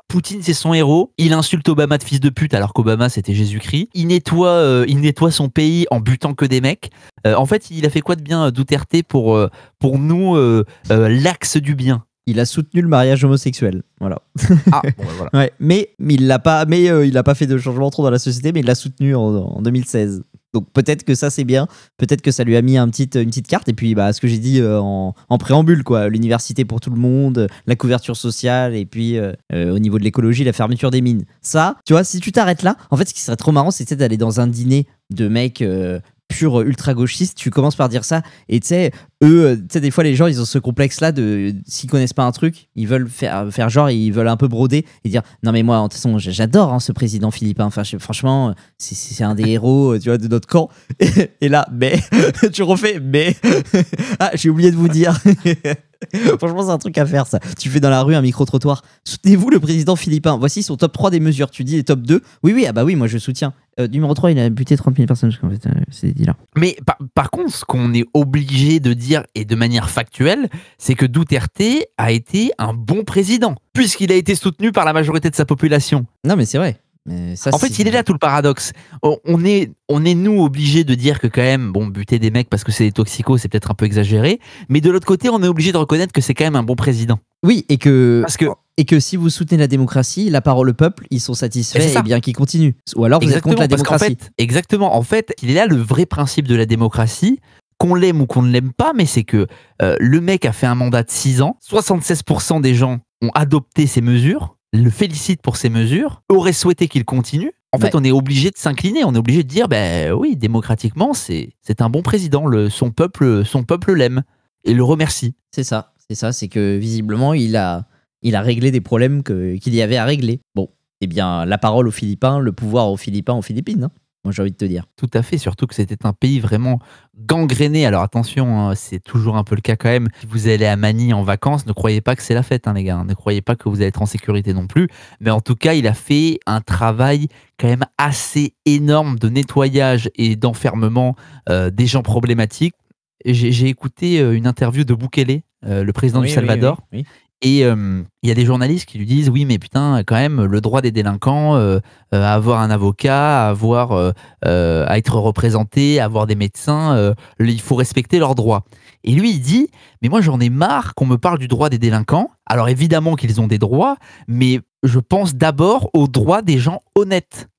Poutine c'est son héros. Il insulte Obama de fils de pute alors qu'Obama c'était Jésus-Christ. Il nettoie son pays en butant que des mecs. En fait, il a fait quoi de bien Duterte pour nous l'axe du bien? Il a soutenu le mariage homosexuel, voilà. Ah, bon, voilà. Ouais, mais il l'a pas fait de changement trop dans la société, mais il l'a soutenu en 2016. Donc peut-être que ça c'est bien, peut-être que ça lui a mis une petite carte. Et puis ce que j'ai dit en préambule, quoi, l'université pour tout le monde, la couverture sociale, et puis au niveau de l'écologie, la fermeture des mines. Ça, tu vois, si tu t'arrêtes là, en fait ce qui serait trop marrant, c'est d'aller dans un dîner de mecs pur ultra-gauchistes, tu commences par dire ça, et tu sais, eux, des fois les gens ils ont ce complexe-là de s'ils connaissent pas un truc, ils veulent faire genre, ils veulent un peu broder et dire non mais moi de toute façon j'adore ce président philippin, enfin franchement c'est un des héros, tu vois, de notre camp, et là mais tu refais mais ah j'ai oublié de vous dire. Franchement, c'est un truc à faire, ça. Tu fais dans la rue un micro-trottoir. Soutenez-vous le président philippin. Voici son top 3 des mesures. Tu dis les top 2. Oui, ah bah oui, moi je soutiens. Numéro 3, il a buté 30 000 personnes. En fait, c'est dit là. Mais par contre, ce qu'on est obligé de dire, et de manière factuelle, c'est que Duterte a été un bon président, puisqu'il a été soutenu par la majorité de sa population. Non, mais c'est vrai. En fait, il est là tout le paradoxe. On est nous obligés de dire que quand même, bon, buter des mecs parce que c'est des toxicos, c'est peut-être un peu exagéré, mais de l'autre côté, on est obligé de reconnaître que c'est quand même un bon président. Oui, et que si vous soutenez la démocratie, la parole au peuple, ils sont satisfaits et bien qu'ils continuent. Ou alors vous êtes contre la démocratie. Exactement. En fait, il est là le vrai principe de la démocratie. Qu'on l'aime ou qu'on ne l'aime pas, mais c'est que le mec a fait un mandat de 6 ans, 76% des gens ont adopté ces mesures, le félicite pour ces mesures, aurait souhaité qu'il continue. En fait, on est obligé de s'incliner, on est obligé de dire, oui, démocratiquement, c'est un bon président, son peuple l'aime et le remercie. C'est ça, c'est que visiblement, il a réglé des problèmes qu'il y avait à régler. Bon, eh bien, la parole aux Philippins, le pouvoir aux Philippins, aux Philippines, hein. Moi, j'ai envie de te dire. Tout à fait, surtout que c'était un pays vraiment gangréné. Alors attention, hein, c'est toujours un peu le cas quand même. Si vous allez à Manille en vacances, ne croyez pas que c'est la fête, hein, les gars. Ne croyez pas que vous allez être en sécurité non plus. Mais en tout cas, il a fait un travail quand même assez énorme de nettoyage et d'enfermement des gens problématiques. J'ai écouté une interview de Bukele, le président du Salvador. Oui. Et il y a des journalistes qui lui disent oui mais putain quand même le droit des délinquants à avoir un avocat, à être représenté, à avoir des médecins, il faut respecter leurs droits. Et lui il dit mais moi j'en ai marre qu'on me parle du droit des délinquants. Alors évidemment qu'ils ont des droits, mais je pense d'abord aux droits des gens honnêtes.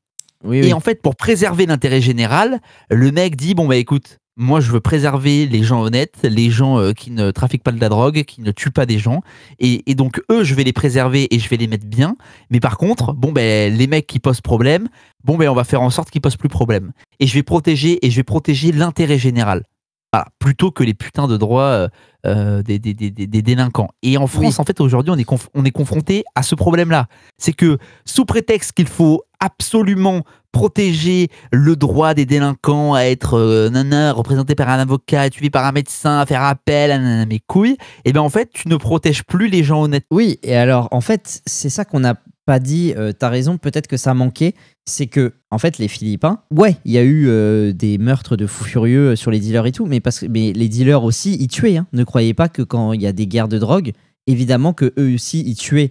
Et en fait pour préserver l'intérêt général, le mec dit bon bah écoute, moi, je veux préserver les gens honnêtes, les gens qui ne trafiquent pas de la drogue, qui ne tuent pas des gens. Et donc, eux, je vais les préserver et je vais les mettre bien. Mais par contre, les mecs qui posent problème, on va faire en sorte qu'ils posent plus problème. Et je vais protéger l'intérêt général. Voilà, plutôt que les putains de droits des délinquants. Et en France, en fait, aujourd'hui, on est confronté à ce problème-là. C'est que, sous prétexte qu'il faut absolument protéger le droit des délinquants à être représenté par un avocat, tué par un médecin, à faire appel, mes couilles, et bien en fait, tu ne protèges plus les gens honnêtes. Oui, et alors, en fait, c'est ça qu'on n'a pas dit, t'as raison, peut-être que ça manquait, c'est que, en fait, les Philippins, il y a eu des meurtres de fous furieux sur les dealers et tout, mais les dealers aussi, ils tuaient, hein. Ne croyez pas que quand il y a des guerres de drogue, évidemment que eux aussi, ils tuaient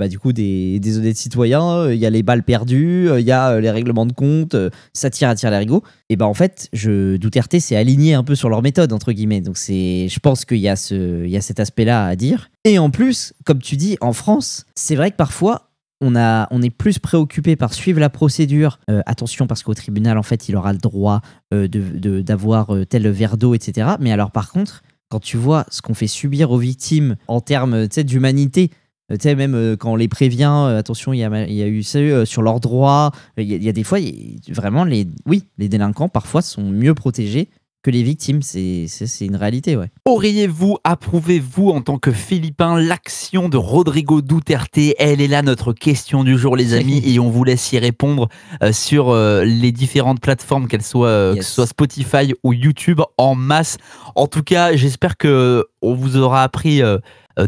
du coup des honnêtes citoyens, il y a les balles perdues, il y a les règlements de compte, ça tire à l'arigot. Et en fait, Duterte s'est aligné un peu sur leur méthode, entre guillemets. Donc je pense qu'il y a cet aspect-là à dire. Et en plus, comme tu dis, en France, c'est vrai que parfois, on est plus préoccupé par suivre la procédure. Attention, parce qu'au tribunal, en fait, il aura le droit d'avoir tel verre d'eau, etc. Mais alors, par contre, quand tu vois ce qu'on fait subir aux victimes en termes d'humanité, même quand on les prévient, attention, il y a eu ça sur leurs droits. Il y a des fois, vraiment, les délinquants, parfois, sont mieux protégés que les victimes. C'est une réalité, ouais. Auriez-vous, approuvez-vous en tant que Philippin l'action de Rodrigo Duterte? Elle est là, notre question du jour, les amis, et on vous laisse y répondre sur les différentes plateformes, qu'elles soient, que ce soit Spotify ou YouTube, en masse. En tout cas, j'espère qu'on vous aura appris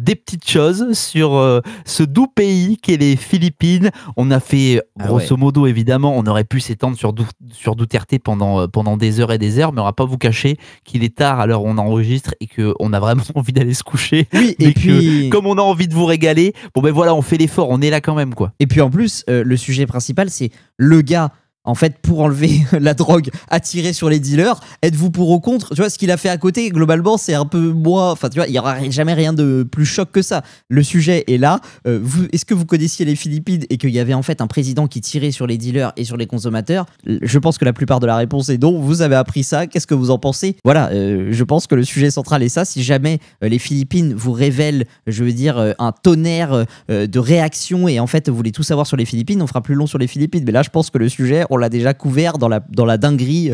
des petites choses sur ce doux pays qu'est les Philippines. On a fait, grosso modo, évidemment, on aurait pu s'étendre sur Duterte pendant des heures et des heures, mais on va pas vous cacher qu'il est tard à l'heure où on enregistre et qu'on a vraiment envie d'aller se coucher. Oui, et puis, comme on a envie de vous régaler, voilà, on fait l'effort, on est là quand même, quoi. Et puis en plus, le sujet principal, c'est le gars en fait, pour enlever la drogue, à tirer sur les dealers. Êtes-vous pour ou contre? Tu vois, ce qu'il a fait à côté, globalement, c'est un peu moins... Enfin, tu vois, il n'y aura jamais rien de plus choc que ça. Le sujet est là. Est-ce que vous connaissiez les Philippines et qu'il y avait en fait un président qui tirait sur les dealers et sur les consommateurs? Je pense que la plupart de la réponse est non. Vous avez appris ça. Qu'est-ce que vous en pensez? Voilà, je pense que le sujet central est ça. Si jamais les Philippines vous révèlent, je veux dire, un tonnerre de réactions et en fait, vous voulez tout savoir sur les Philippines, on fera plus long sur les Philippines. Mais là, je pense que le sujet... on l'a déjà couvert dans la dinguerie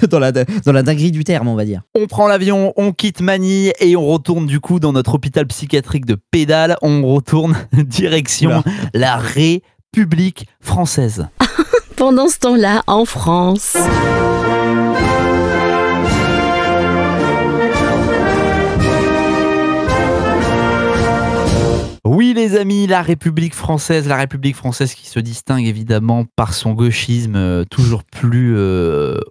dans la dinguerie du terme, on va dire. On prend l'avion, on quitte Manille et on retourne du coup dans notre hôpital psychiatrique de Pédale. On retourne direction la République française. Pendant ce temps-là, en France... Oui les amis, la République française qui se distingue évidemment par son gauchisme toujours plus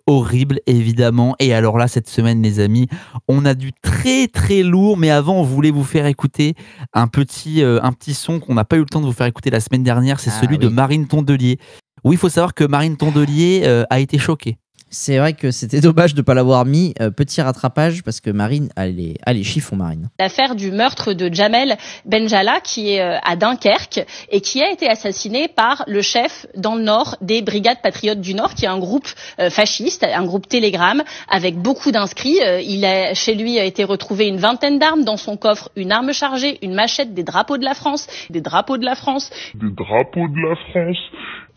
horrible évidemment. Et alors là cette semaine les amis, on a du très très lourd, mais avant on voulait vous faire écouter un petit son qu'on n'a pas eu le temps de vous faire écouter la semaine dernière, c'est celui de Marine Tondelier. Oui, il faut savoir que Marine Tondelier a été choquée. C'est vrai que c'était dommage de ne pas l'avoir mis. Petit rattrapage, parce que Marine a les chiffons, Marine. L'affaire du meurtre de Jamel Benjala, qui est à Dunkerque, et qui a été assassiné par le chef dans le Nord des Brigades Patriotes du Nord, qui est un groupe fasciste, un groupe Telegram, avec beaucoup d'inscrits. Chez lui a été retrouvé une vingtaine d'armes, dans son coffre une arme chargée, une machette, des drapeaux de la France,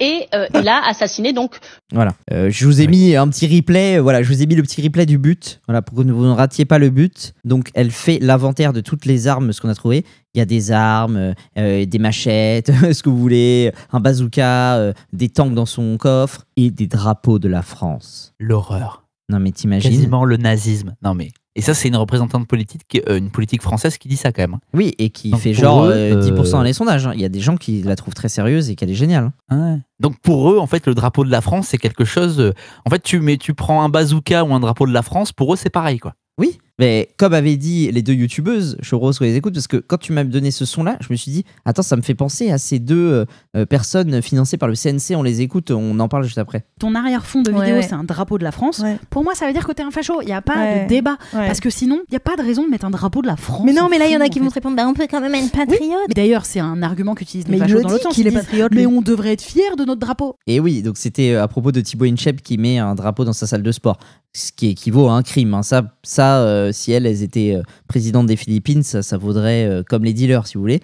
et il a assassiné donc... Voilà, je vous ai mis un petit replay, je vous ai mis le petit replay du but, pour que vous ne ratiez pas le but. Donc elle fait l'inventaire de toutes les armes, ce qu'on a trouvé. Il y a des armes, des machettes, ce que vous voulez, un bazooka, des tanks dans son coffre et des drapeaux de la France. L'horreur. Non mais t'imagines? Quasiment le nazisme. Non mais... Et ça, c'est une représentante politique, une politique française qui dit ça quand même. Oui, et qui fait genre 10% dans les sondages. Il y a des gens qui la trouvent très sérieuse et qu'elle est géniale. Ouais. Donc pour eux, en fait, le drapeau de la France, c'est quelque chose... En fait, tu prends un bazooka ou un drapeau de la France, pour eux, c'est pareil, quoi. Oui, mais comme avaient dit les deux youtubeuses, je rose les écoutes, parce que quand tu m'as donné ce son-là, je me suis dit, attends, ça me fait penser à ces deux personnes financées par le CNC, on les écoute, on en parle juste après. Ton arrière-fond de vidéo, c'est un drapeau de la France. Ouais. Pour moi, ça veut dire que t'es un facho, il n'y a pas de débat. Ouais. Parce que sinon, il n'y a pas de raison de mettre un drapeau de la France. Mais non, mais là, il y en a qui vont te répondre, on peut quand même être patriote. Oui. Mais d'ailleurs, c'est un argument qu'utilisent les fachos dans l'autre sens. Mais on devrait être fiers de notre drapeau. Et oui, donc c'était à propos de Thibaut Inchep qui met un drapeau dans sa salle de sport. Ce qui équivaut à un crime. Hein. Ça si elles étaient présidentes des Philippines, ça vaudrait comme les dealers, si vous voulez.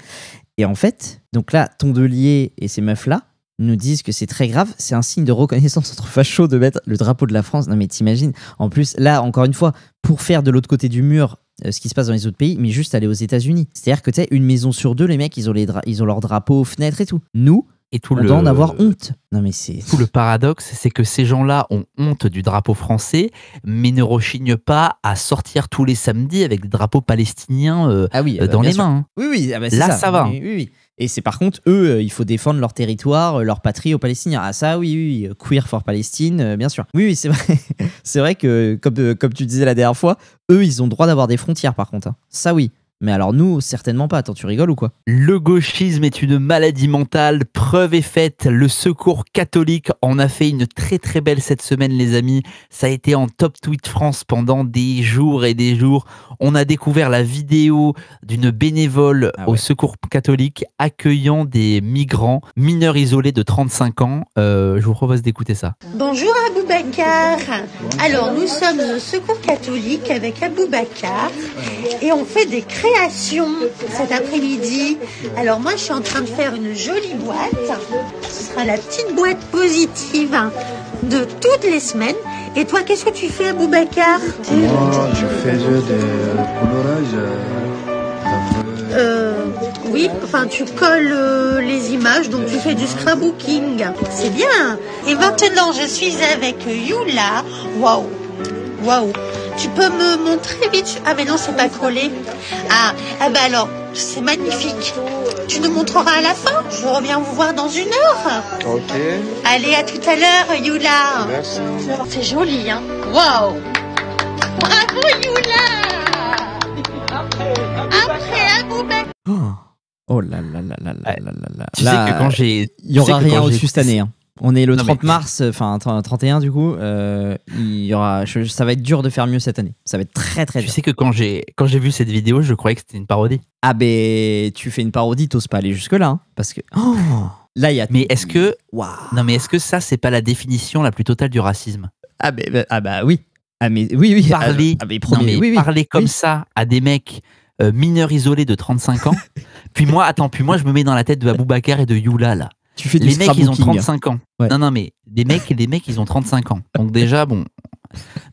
Et en fait, donc là, Tondelier et ces meufs-là nous disent que c'est très grave. C'est un signe de reconnaissance entre fachos de mettre le drapeau de la France. Non mais t'imagines. En plus, là, encore une fois, pour faire de l'autre côté du mur ce qui se passe dans les autres pays, mais juste aller aux États-Unis. C'est-à-dire que tu sais, une maison sur deux, les mecs, ils ont leur drapeau aux fenêtres et tout. Nous, on doit en avoir honte. Non mais c'est... Tout le paradoxe, c'est que ces gens-là ont honte du drapeau français, mais ne rechignent pas à sortir tous les samedis avec des drapeaux palestiniens dans les mains. Oui, c'est là, ça va. Oui. Et c'est par contre, eux, il faut défendre leur territoire, leur patrie aux Palestiniens. Ah ça, oui, queer for Palestine, bien sûr. Oui, c'est vrai. C'est vrai que, comme tu disais la dernière fois, eux, ils ont le droit d'avoir des frontières, par contre. Hein. Ça, oui. Mais alors nous, certainement pas. Attends, tu rigoles ou quoi? Le gauchisme est une maladie mentale. Preuve est faite. Le Secours catholique en a fait une très très belle cette semaine, les amis. Ça a été en top tweet France pendant des jours et des jours. On a découvert la vidéo d'une bénévole au Secours catholique accueillant des migrants mineurs isolés de 35 ans. Je vous propose d'écouter ça. Bonjour Aboubacar. Alors nous sommes au Secours catholique avec Aboubacar et on fait des créations cet après-midi. Alors moi je suis en train de faire une jolie boîte. Ce sera la petite boîte positive de toutes les semaines. Et toi qu'est-ce que tu fais Aboubacar? Moi je fais des collages. Oui, enfin tu colles les images, donc tu fais du scrapbooking. C'est bien. Et maintenant je suis avec Yula. Waouh. Tu peux me montrer vite? Ah mais non, c'est pas collé. Ah bah alors, c'est magnifique. Tu nous montreras à la fin? Je reviens vous voir dans 1 heure. Ok. Allez, à tout à l'heure, Yula. Merci. C'est joli, hein? Waouh. Bravo, Yula. Après, Aboubacar. Oh là là là là là là là là. Tu sais que quand j'ai... Il y aura rien au-dessus cette année. Hein. On est le 30 mars, enfin 31 du coup. Il y aura, ça va être dur de faire mieux cette année. Ça va être très très dur. Tu sais que quand j'ai vu cette vidéo, je croyais que c'était une parodie. Ah ben, tu fais une parodie, t'oses pas aller jusque là, hein, parce que là il y a. Mais est-ce que non mais est-ce que ça c'est pas la définition la plus totale du racisme? Ah bah oui. Ah mais oui. Parler, parler comme ça à des mecs mineurs isolés de 35 ans. puis moi je me mets dans la tête de Aboubacar et de Youla là. Tu fais du les mecs ils ont 35 ans. Ouais. Non mais des mecs ils ont 35 ans. Donc déjà bon.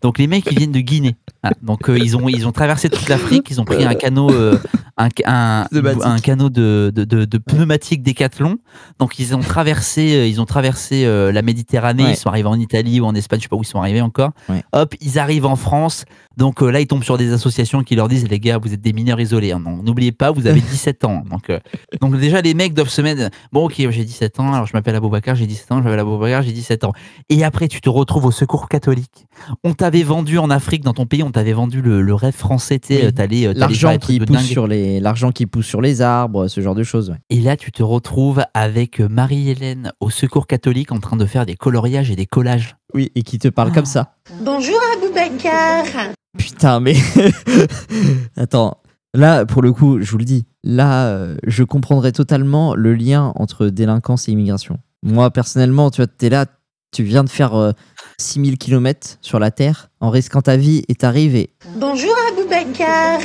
Donc les mecs ils viennent de Guinée. Voilà. Donc ils ont traversé toute l'Afrique, ils ont pris un canot un canot de pneumatique Décathlon. Donc ils ont traversé la Méditerranée, ils sont arrivés en Italie ou en Espagne, je sais pas où ils sont arrivés encore. Ouais. Hop, ils arrivent en France. Donc là ils tombent sur des associations qui leur disent les gars, vous êtes des mineurs isolés. Hein. Donc n'oubliez pas, vous avez 17 ans. Donc déjà les mecs doivent se mettre bon OK, j'ai 17 ans, alors je m'appelle Aboubacar, j'ai 17 ans, je m'appelle Aboubacar, j'ai 17 ans. Et après tu te retrouves au Secours catholique. On t'avait vendu en Afrique, dans ton pays, on t'avait vendu le rêve français, tu sais, l'argent qui pousse sur les arbres, ce genre de choses. Ouais. Et là, tu te retrouves avec Marie-Hélène au Secours catholique en train de faire des coloriages et des collages. Oui, et qui te parle comme ça. Bonjour Aboubacar. Putain, mais attends. Là, pour le coup, je vous le dis, là, je comprendrais totalement le lien entre délinquance et immigration. Moi, personnellement, tu vois, t'es là, tu viens de faire 6000 km sur la Terre en risquant ta vie et t'arrives et... Bonjour Aboubacar.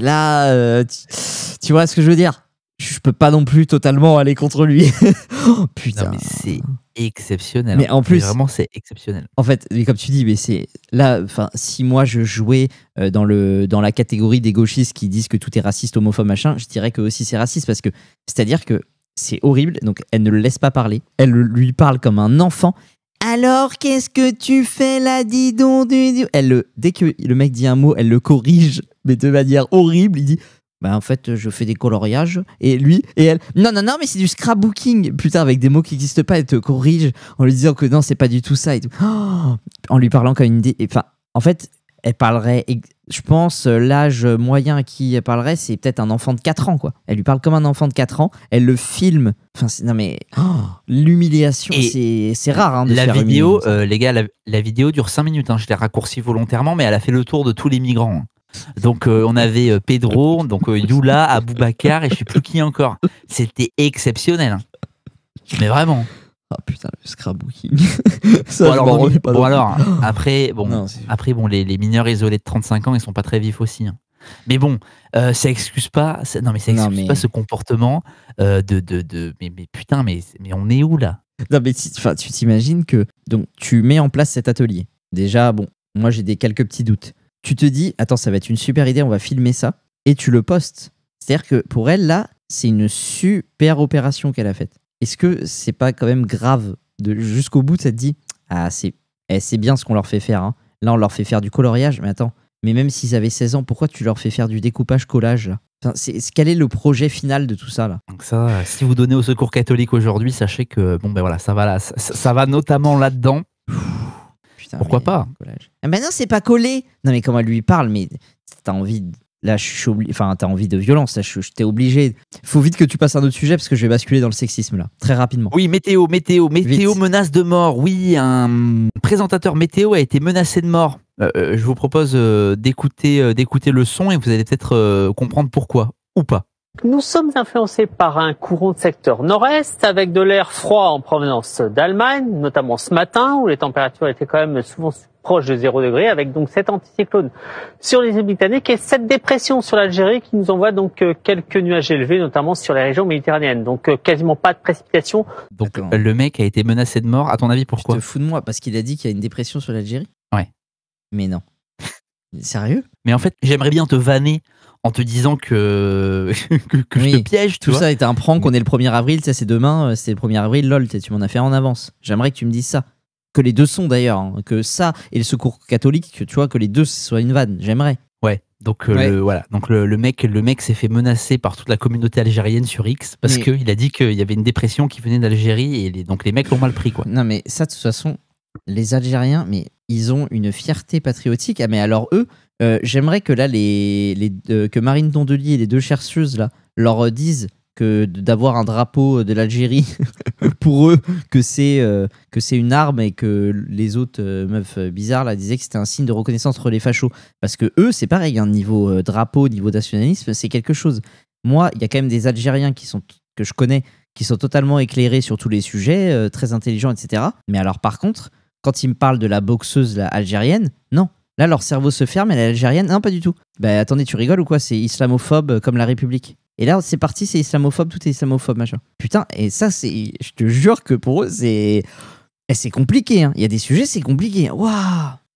Là, tu vois ce que je veux dire? Je peux pas non plus totalement aller contre lui. Oh, putain. Non, mais c'est exceptionnel. Mais en plus, vraiment, c'est exceptionnel. En fait, comme tu dis, mais c'est là. Enfin, si moi je jouais dans la catégorie des gauchistes qui disent que tout est raciste, homophobe, machin, je dirais que aussi c'est raciste parce que c'est-à-dire que c'est horrible. Donc, elle ne le laisse pas parler. Elle lui parle comme un enfant. Alors, qu'est-ce que tu fais là, dis donc dès que le mec dit un mot, elle le corrige, mais de manière horrible. Il dit, bah en fait, je fais des coloriages. Et lui, et elle, non, mais c'est du scrapbooking. Putain, avec des mots qui n'existent pas, elle te corrige en lui disant que non, c'est pas du tout ça et tout. Oh, en lui parlant comme une idée. Enfin, en fait, elle parlerait, je pense, l'âge moyen à qui elle parlerait, c'est peut-être un enfant de 4 ans, quoi. Elle lui parle comme un enfant de 4 ans, elle le filme. Enfin, non mais, l'humiliation, c'est rare hein, de la faire vidéo, les gars, la vidéo dure 5 minutes, hein. Je l'ai raccourci volontairement, mais elle a fait le tour de tous les migrants. Donc, on avait Pedro, donc Youla, Aboubacar, et je sais plus qui encore. C'était exceptionnel. Hein. Mais vraiment. Ah putain, le scrapbooking. Ça, après, les mineurs isolés de 35 ans, ils sont pas très vifs aussi. Hein. Mais bon, ça excuse pas. Ça excuse pas ce comportement mais putain, mais on est où là? Non mais tu t'imagines que donc tu mets en place cet atelier. Déjà, bon, moi j'ai quelques petits doutes. Tu te dis, attends, ça va être une super idée, on va filmer ça, et tu le postes. C'est-à-dire que pour elle là, c'est une super opération qu'elle a faite. Est-ce que c'est pas quand même grave jusqu'au bout, ça te dit, ah, c'est bien ce qu'on leur fait faire. Hein. Là, on leur fait faire du coloriage, mais attends, mais même s'ils avaient 16 ans, pourquoi tu leur fais faire du découpage-collage là? Enfin, quel est le projet final de tout ça là? Donc ça, si vous donnez au Secours catholique aujourd'hui, sachez que bon ben voilà, ça va notamment là-dedans. Putain, pourquoi pas? Ah ben non, c'est pas collé. Non mais comment elle lui parle, mais t'as envie de... Là, t'as envie de violence. Là, t'es obligé. Faut vite que tu passes à un autre sujet parce que je vais basculer dans le sexisme là, très rapidement. Oui, météo, menace de mort. Oui, un présentateur météo a été menacé de mort. Je vous propose d'écouter le son et vous allez peut-être comprendre pourquoi ou pas. Nous sommes influencés par un courant de secteur nord-est avec de l'air froid en provenance d'Allemagne, notamment ce matin où les températures étaient quand même souvent proches de 0 degré, avec donc cet anticyclone sur les îles britanniques et cette dépression sur l'Algérie qui nous envoie donc quelques nuages élevés, notamment sur les régions méditerranéennes. Donc quasiment pas de précipitations. Donc le mec a été menacé de mort. À ton avis, pourquoi? Tu te fous de moi parce qu'il a dit qu'il y a une dépression sur l'Algérie? Ouais. Mais non. Sérieux? Mais en fait, j'aimerais bien te vanner en te disant que je te piège, tout ça était un prank, on est le 1er avril, ça c'est demain, c'est le 1er avril, lol, tu m'en as fait en avance. J'aimerais que tu me dises ça. Que les deux sont d'ailleurs, hein, que ça et le Secours catholique, que tu vois, que les deux soient une vanne, j'aimerais. Ouais, donc le mec s'est fait menacer par toute la communauté algérienne sur X parce qu'il a dit qu'il y avait une dépression qui venait d'Algérie et donc les mecs l'ont mal pris, quoi. Non mais ça, de toute façon, les Algériens, mais ils ont une fierté patriotique. Ah mais alors eux, j'aimerais que là, que Marine Tondelier et les deux chercheuses là leur disent que d'avoir un drapeau de l'Algérie pour eux, que c'est une arme et que les autres meufs bizarres là disaient que c'était un signe de reconnaissance entre les fachos. Parce que eux, c'est pareil, niveau drapeau, niveau nationalisme, c'est quelque chose. Moi, il y a quand même des Algériens que je connais qui sont totalement éclairés sur tous les sujets, très intelligents, etc. Mais alors par contre, quand ils me parlent de la boxeuse là, algérienne, non. Là, leur cerveau se ferme et l'algérienne, non, pas du tout. Bah attendez, tu rigoles ou quoi? C'est islamophobe comme la République. Et là, c'est parti, c'est islamophobe, tout est islamophobe, machin. Putain, et ça, je te jure que pour eux, c'est compliqué. Hein. Il y a des sujets, c'est compliqué. Waouh!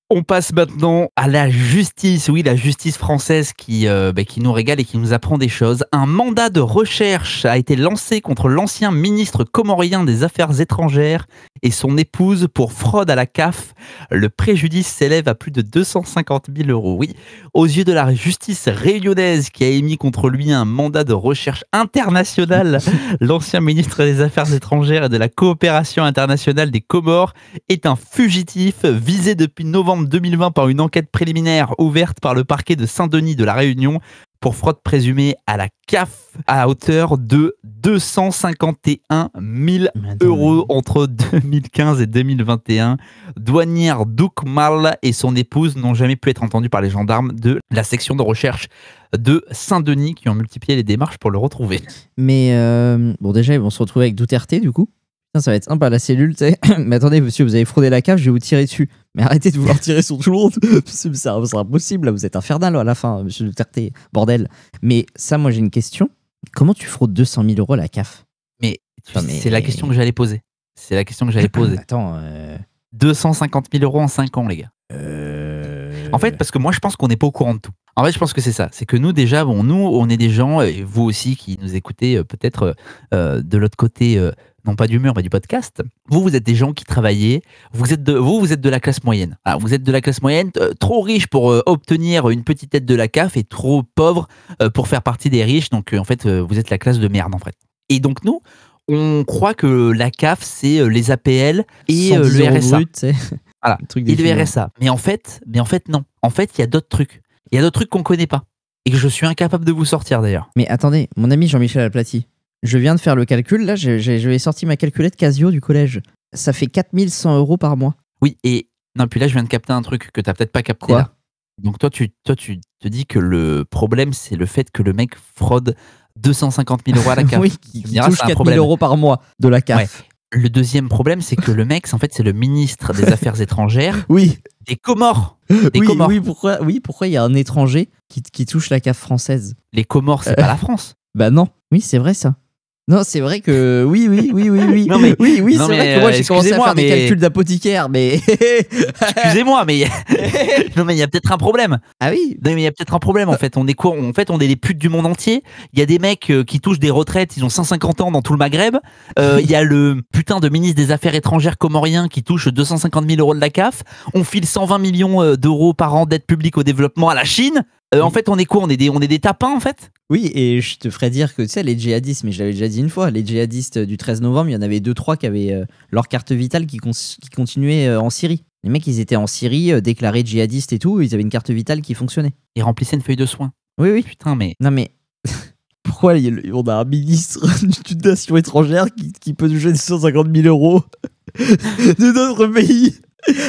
On passe maintenant à la justice. Oui, la justice française qui nous régale et qui nous apprend des choses. Un mandat de recherche a été lancé contre l'ancien ministre comorien des Affaires étrangères et son épouse pour fraude à la CAF. Le préjudice s'élève à plus de 250 000 €. Oui, aux yeux de la justice réunionnaise qui a émis contre lui un mandat de recherche international, l'ancien ministre des Affaires étrangères et de la coopération internationale des Comores est un fugitif visé depuis novembre 2020 par une enquête préliminaire ouverte par le parquet de Saint-Denis de la Réunion pour fraude présumée à la CAF à hauteur de 251 000 € entre 2015 et 2021. Douanière Doukmal et son épouse n'ont jamais pu être entendus par les gendarmes de la section de recherche de Saint-Denis qui ont multiplié les démarches pour le retrouver. Mais bon, déjà, ils vont se retrouver avec Duterte du coup. Ça va être sympa la cellule, tu sais. Mais attendez, monsieur, vous avez fraudé la CAF, je vais vous tirer dessus. Mais arrêtez de vouloir tirer sur tout le monde. C'est impossible, là, vous êtes infernal à la fin, monsieur Duterte, bordel. Mais ça, moi j'ai une question. Comment tu fraudes 200 000 € à la CAF? Mais c'est la question que j'allais poser. C'est la question que j'allais poser. Attends. 250 000 € en 5 ans, les gars. En fait, parce que moi je pense qu'on n'est pas au courant de tout. En fait, je pense que c'est ça. C'est que nous, déjà, nous, on est des gens, et vous aussi qui nous écoutez peut-être de l'autre côté, non pas du mur, mais du podcast. Vous êtes des gens qui travaillez. Vous êtes de la classe moyenne. Alors, vous êtes de la classe moyenne, trop riche pour obtenir une petite aide de la CAF et trop pauvre pour faire partie des riches. Donc, en fait, vous êtes la classe de merde, en fait. Et donc, nous, on croit que la CAF, c'est les APL et le RSA. Brut, voilà. Et le RSA. Mais en fait, non. En fait, il y a d'autres trucs. Il y a d'autres trucs qu'on connaît pas. Et que je suis incapable de vous sortir, d'ailleurs. Mais attendez, mon ami Jean-Michel Aplati, je viens de faire le calcul. Là, j'ai sorti ma calculette Casio du collège. Ça fait 4100 € par mois. Oui, et non, puis là, je viens de capter un truc que tu n'as peut-être pas capté. Quoi? Là. Donc, toi, tu te dis que le problème, c'est le fait que le mec fraude 250 000 € à la CAF. Oui, qui touche 4 000 € par mois de la CAF. Ouais. Le deuxième problème, c'est que le mec, en fait, c'est le ministre des Affaires étrangères oui. des Comores. Oui, pourquoi il y a un étranger qui touche la CAF française? Les Comores, c'est pas la France. Bah non, oui, c'est vrai ça. Non, c'est vrai que oui. Non, mais, oui, c'est vrai que moi j'ai commencé à faire des calculs d'apothicaire, mais excusez-moi, mais non, mais il y a peut-être un problème. Ah oui. Non, mais il y a peut-être un problème en fait. On est les putes du monde entier. Il y a des mecs qui touchent des retraites, ils ont 150 ans dans tout le Maghreb. Il y a le putain de ministre des Affaires étrangères comorien qui touche 250 000 € de la CAF. On file 120 millions d'euros par an d'aide publique au développement à la Chine. En fait, on est quoi? On est des tapins en fait. Oui, et je te ferais dire que tu sais, les djihadistes, mais je l'avais déjà dit une fois, les djihadistes du 13 novembre, il y en avait 2-3 qui avaient leur carte vitale qui continuait en Syrie. Les mecs, ils étaient en Syrie, déclarés djihadistes et tout, ils avaient une carte vitale qui fonctionnait. Ils remplissaient une feuille de soins. Oui. Putain, mais. Non, mais. Pourquoi on a un ministre d'une nation étrangère qui peut toucher 250 000 € de notre pays?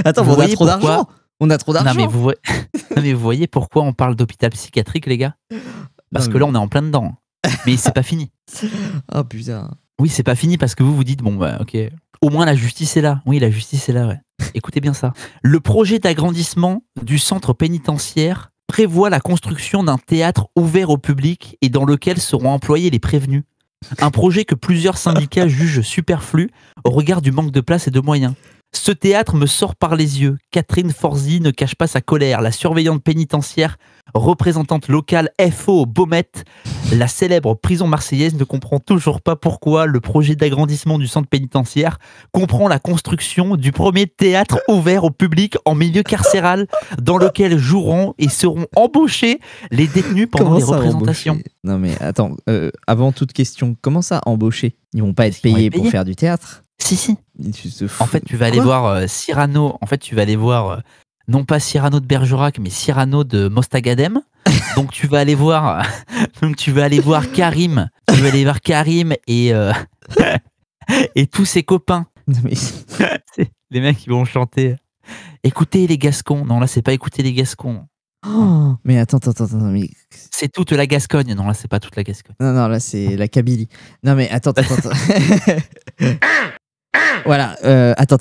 Attends, on a trop d'argent. On a trop d'argent. Non, mais vous voyez pourquoi on parle d'hôpital psychiatrique, les gars? Parce que là, on est en plein dedans. Mais c'est pas fini. Oh putain. Oui, c'est pas fini parce que vous dites, bon, bah, ok. Au moins, la justice est là. Oui, la justice est là, ouais. Écoutez bien ça. Le projet d'agrandissement du centre pénitentiaire prévoit la construction d'un théâtre ouvert au public et dans lequel seront employés les prévenus. Un projet que plusieurs syndicats jugent superflu au regard du manque de place et de moyens. Ce théâtre me sort par les yeux. Catherine Forzy ne cache pas sa colère. La surveillante pénitentiaire, représentante locale FO au Baumette, la célèbre prison marseillaise, ne comprend toujours pas pourquoi le projet d'agrandissement du centre pénitentiaire comprend la construction du premier théâtre ouvert au public en milieu carcéral dans lequel joueront et seront embauchés les détenus pendant les représentations. Embaucher? Non mais attends, avant toute question, comment ça embaucher? Ils vont pas être payés pour faire du théâtre? Si. En fait, tu vas aller voir Cyrano. En fait, tu vas aller voir non pas Cyrano de Bergerac, mais Cyrano de Mostagadem. Donc tu vas aller voir Karim. Tu vas aller voir Karim et tous ses copains. Les mecs qui vont chanter. Écoutez les Gascons. Non, là, c'est pas écouter les Gascons. Oh, mais attends. Mais... C'est toute la Gascogne. Non, là, c'est pas toute la Gascogne. Non, là, c'est la Kabylie. Non, mais attends. Voilà. Attends.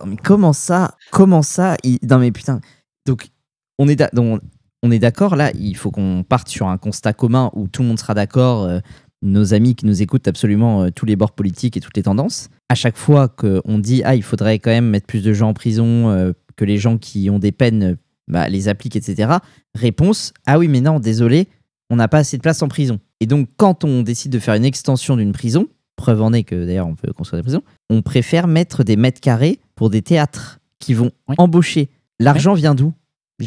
Mais comment ça Non, mais putain. Donc, on est d'accord, là, il faut qu'on parte sur un constat commun où tout le monde sera d'accord. Nos amis qui nous écoutent absolument tous les bords politiques et toutes les tendances. À chaque fois qu'on dit il faudrait quand même mettre plus de gens en prison, que les gens qui ont des peines les appliquent, etc. Réponse, oui mais non, désolé, on n'a pas assez de place en prison. Et donc quand on décide de faire une extension d'une prison, preuve en est que d'ailleurs on peut construire des prisons, on préfère mettre des mètres carrés pour des théâtres qui vont embaucher. L'argent vient d'où ?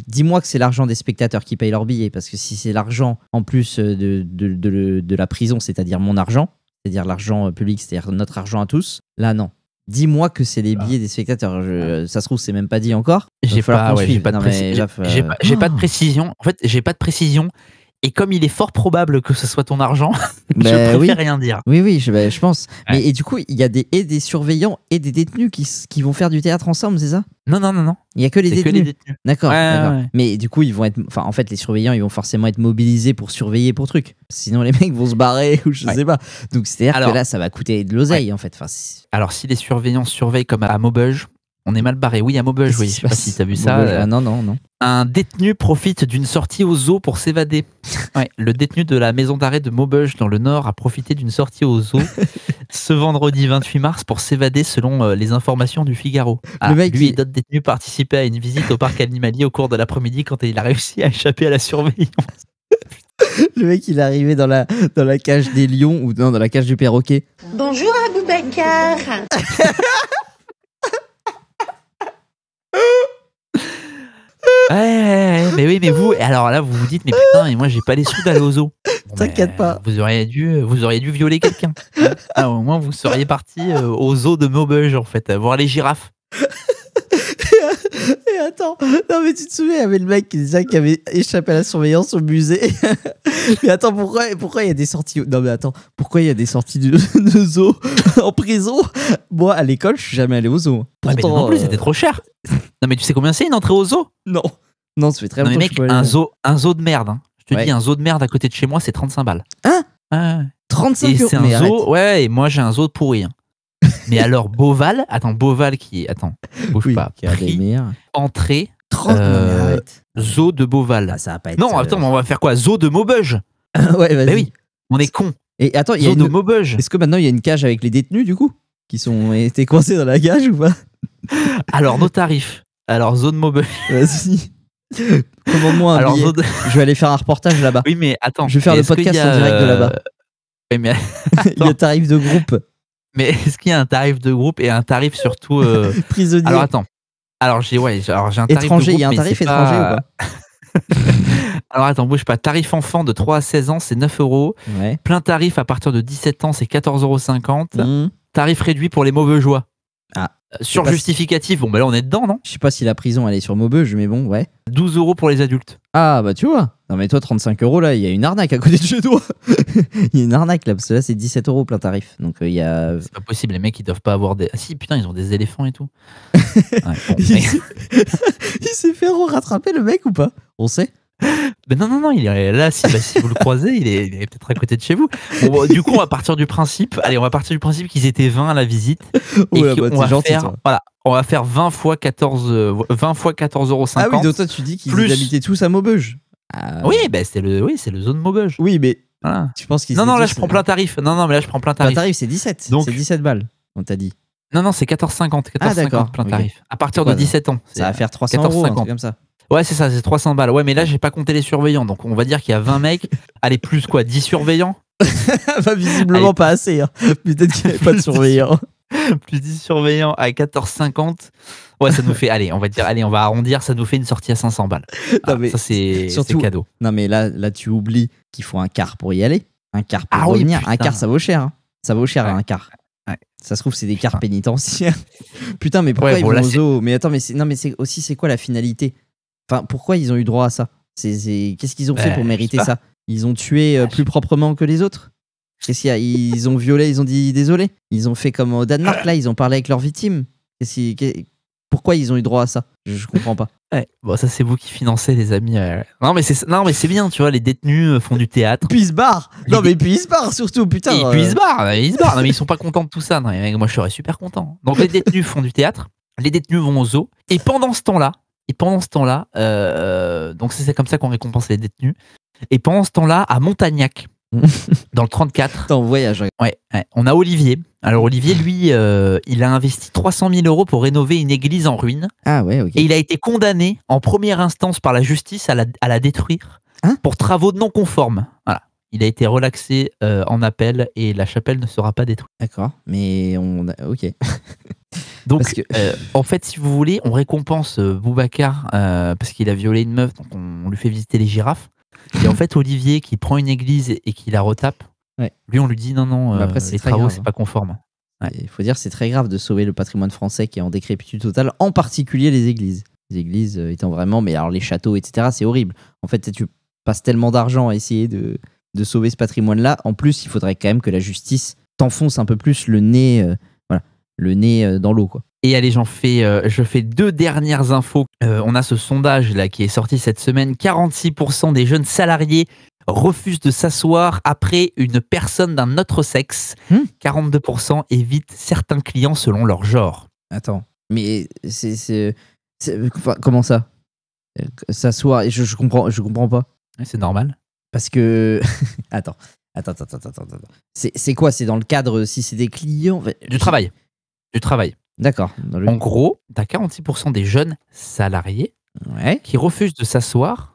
Dis-moi que c'est l'argent des spectateurs qui payent leur billet, parce que si c'est l'argent en plus de la prison, c'est-à-dire mon argent, c'est-à-dire l'argent public, c'est-à-dire notre argent à tous, là non. Dis-moi que c'est les billets des spectateurs. Ça se trouve, c'est même pas dit encore. J'ai pas de précision. En fait, j'ai pas de précision. Et comme il est fort probable que ce soit ton argent, je préfère rien dire. Oui, je pense. Ouais. Mais et du coup, il y a des surveillants et des détenus qui vont faire du théâtre ensemble, c'est ça ? Non. Il y a que les détenus. D'accord. Ouais. Mais du coup, ils vont être. Enfin, en fait, les surveillants, ils vont forcément être mobilisés pour surveiller pour truc. Sinon, les mecs vont se barrer ou je sais pas. Donc, c'est-à-dire que là, ça va coûter de l'oseille, en fait. Enfin, alors, si les surveillants surveillent comme à Maubeuge, on est mal barré. Oui, à Maubeuge, oui. Je sais pas si t'as vu ça. Non. Un détenu profite d'une sortie au zoo pour s'évader. Le détenu de la maison d'arrêt de Maubeuge dans le Nord a profité d'une sortie au zoo ce vendredi 28 mars pour s'évader selon les informations du Figaro. Lui et d'autres détenus participaient à une visite au parc animalier au cours de l'après-midi quand il a réussi à échapper à la surveillance. Le mec, il est arrivé dans la cage des lions ou dans la cage du perroquet. Bonjour Aboubacar. Mais oui, mais vous, alors là, vous vous dites, mais putain, mais moi, j'ai pas les sous d'aller au zoo. T'inquiète pas. Vous auriez dû violer quelqu'un. Au moins, vous seriez parti au zoo de Maubeuge, en fait, voir les girafes. Et attends, non mais tu te souviens, il y avait le mec qui avait échappé à la surveillance au musée. Mais attends, pourquoi il y a des sorties ? Non mais attends, pourquoi il y a des sorties de zoo en prison ? Moi, à l'école, je suis jamais allé au zoo. Pourtant, mais non plus, c'était trop cher. Non mais tu sais combien c'est une entrée au zoo ? Non, ça fait très longtemps. Non mais mec, un zoo de merde. Hein. Je te dis, un zoo de merde à côté de chez moi, c'est 35 balles. Hein 35 €. Et c'est un zoo, ouais, et moi j'ai un zoo de pourri. Hein. Mais alors Beauval qui est, bouge pas, prix, entrée, zoo de Beauval. Ça va pas être. Non, attends, on va faire quoi ? Zoo de Maubeuge. Ouais, vas-y. Bah oui, on est con. Et attends, zoo de Maubeuge. Est-ce que maintenant il y a une cage avec les détenus du coup qui sont été coincés dans la cage ou pas ? Alors nos tarifs. Alors zoo de Maubeuge. Vas-y. Commande-moi un billet. Je vais aller faire un reportage là-bas. Oui, mais attends. Je vais faire le podcast en direct de là-bas. Oui, mais il y a tarif de groupe. Mais est-ce qu'il y a un tarif de groupe et un tarif surtout prisonnier ? Alors attends. Alors j'ai un tarif étranger, de groupe, il y a un tarif étranger ou pas ? Alors attends, bouge pas. Tarif enfant de 3 à 16 ans, c'est 9 €. Ouais. Plein tarif à partir de 17 ans, c'est 14,50 €. Tarif réduit pour les Maubeugeois. Sur justificatif, bon bah là on est dedans, non ? Je sais pas si la prison elle est sur Maubeuge, mais bon, ouais. 12 € pour les adultes. Ah bah tu vois. Non mais toi 35 € là, il y a une arnaque à côté de chez toi. Il y a une arnaque là, parce que là c'est 17 € plein tarif. Donc il y a... C'est pas possible, les mecs ils doivent pas avoir des... Ah si putain, ils ont des éléphants et tout. Il s'est fait rattraper le mec ou pas ? On sait ? Ben non, il est là, si vous le croisez, il est peut-être à côté de chez vous. Bon, du coup, on va partir du principe qu'ils étaient 20 à la visite. Et on va faire 20 fois 14,50 €. Ah oui, donc toi tu dis qu'ils habitaient tous à Maubeuge. Oui, c'est le zoo de Maubeuge. Oui, mais voilà. Tu penses qu'ils... Non, là je prends plein tarif. Non, mais là je prends plein tarif. Plein tarif, c'est 17. Donc... C'est 17 balles, on t'a dit. Non, c'est 14,50. 14,50 plein tarif. À partir de 17 ans. Ça va faire 300 €, un truc comme ça. Ouais, c'est ça, c'est 300 balles. Ouais, mais là, j'ai pas compté les surveillants. Donc, on va dire qu'il y a 20 mecs. Allez, plus quoi, 10 surveillants ? Visiblement pas assez. Hein. Peut-être qu'il n'y avait pas de surveillants. Plus 10 surveillants à 14,50. Ouais, ça nous fait, on va arrondir, ça nous fait une sortie à 500 balles. Ça, c'est cadeau. Non, mais là, tu oublies qu'il faut un quart pour y aller. Un quart pour revenir. Un quart, ça vaut cher. Hein. Ça vaut cher, un quart. Ouais. Ça se trouve, c'est des cars pénitentiaires. Putain, mais pourquoi ils vont au zoo ? Mais attends, c'est quoi la finalité ? Enfin, pourquoi ils ont eu droit à ça? Qu'est-ce qu'ils ont fait pour mériter ça? Ils ont tué plus proprement que les autres? Qu'est-ce qu'il y a? Ils ont violé, ils ont dit désolé. Ils ont fait comme au Danemark, là, ils ont parlé avec leurs victimes. Pourquoi ils ont eu droit à ça? Je comprends pas. Ouais. Bon, ça c'est vous qui financez, les amis. Non mais c'est bien, tu vois, les détenus font du théâtre. Puis ils se barrent. Non mais puis ils se barrent surtout, putain. Et puis ils se barrent. Non mais ils sont pas contents de tout ça. Non, mais moi je serais super content. Donc les détenus font du théâtre, les détenus vont au zoo. Et pendant ce temps-là, donc c'est comme ça qu'on récompense les détenus. Et pendant ce temps-là, à Montagnac, dans le 34. T'es en voyage. Ouais, on a Olivier. Alors Olivier, lui, il a investi 300 000 € pour rénover une église en ruine. Ah ouais, ok. Et il a été condamné en première instance par la justice à la détruire pour travaux non conformes. Voilà. Il a été relaxé en appel et la chapelle ne sera pas détruite. D'accord, mais ok. Donc, en fait, si vous voulez, on récompense Boubacar parce qu'il a violé une meuf, donc on lui fait visiter les girafes. Et en fait, Olivier qui prend une église et qui la retape, lui on lui dit non, après, les travaux c'est pas conforme. Il faut dire c'est très grave de sauver le patrimoine français qui est en décrépitude totale, en particulier les églises. Les églises étant vraiment, mais alors les châteaux, etc., c'est horrible. En fait, tu passes tellement d'argent à essayer de sauver ce patrimoine-là. En plus, il faudrait quand même que la justice t'enfonce un peu plus le nez, dans l'eau, quoi. Et allez, je fais 2 dernières infos. On a ce sondage là qui est sorti cette semaine. 46% des jeunes salariés refusent de s'asseoir après une personne d'un autre sexe. 42% évitent certains clients selon leur genre. Attends, mais comment ça? S'asseoir, je comprends pas. C'est normal. Parce que attends. C'est quoi? C'est dans le cadre, si c'est des clients, du travail. D'accord. En gros, tu as 46% des jeunes salariés qui refusent de s'asseoir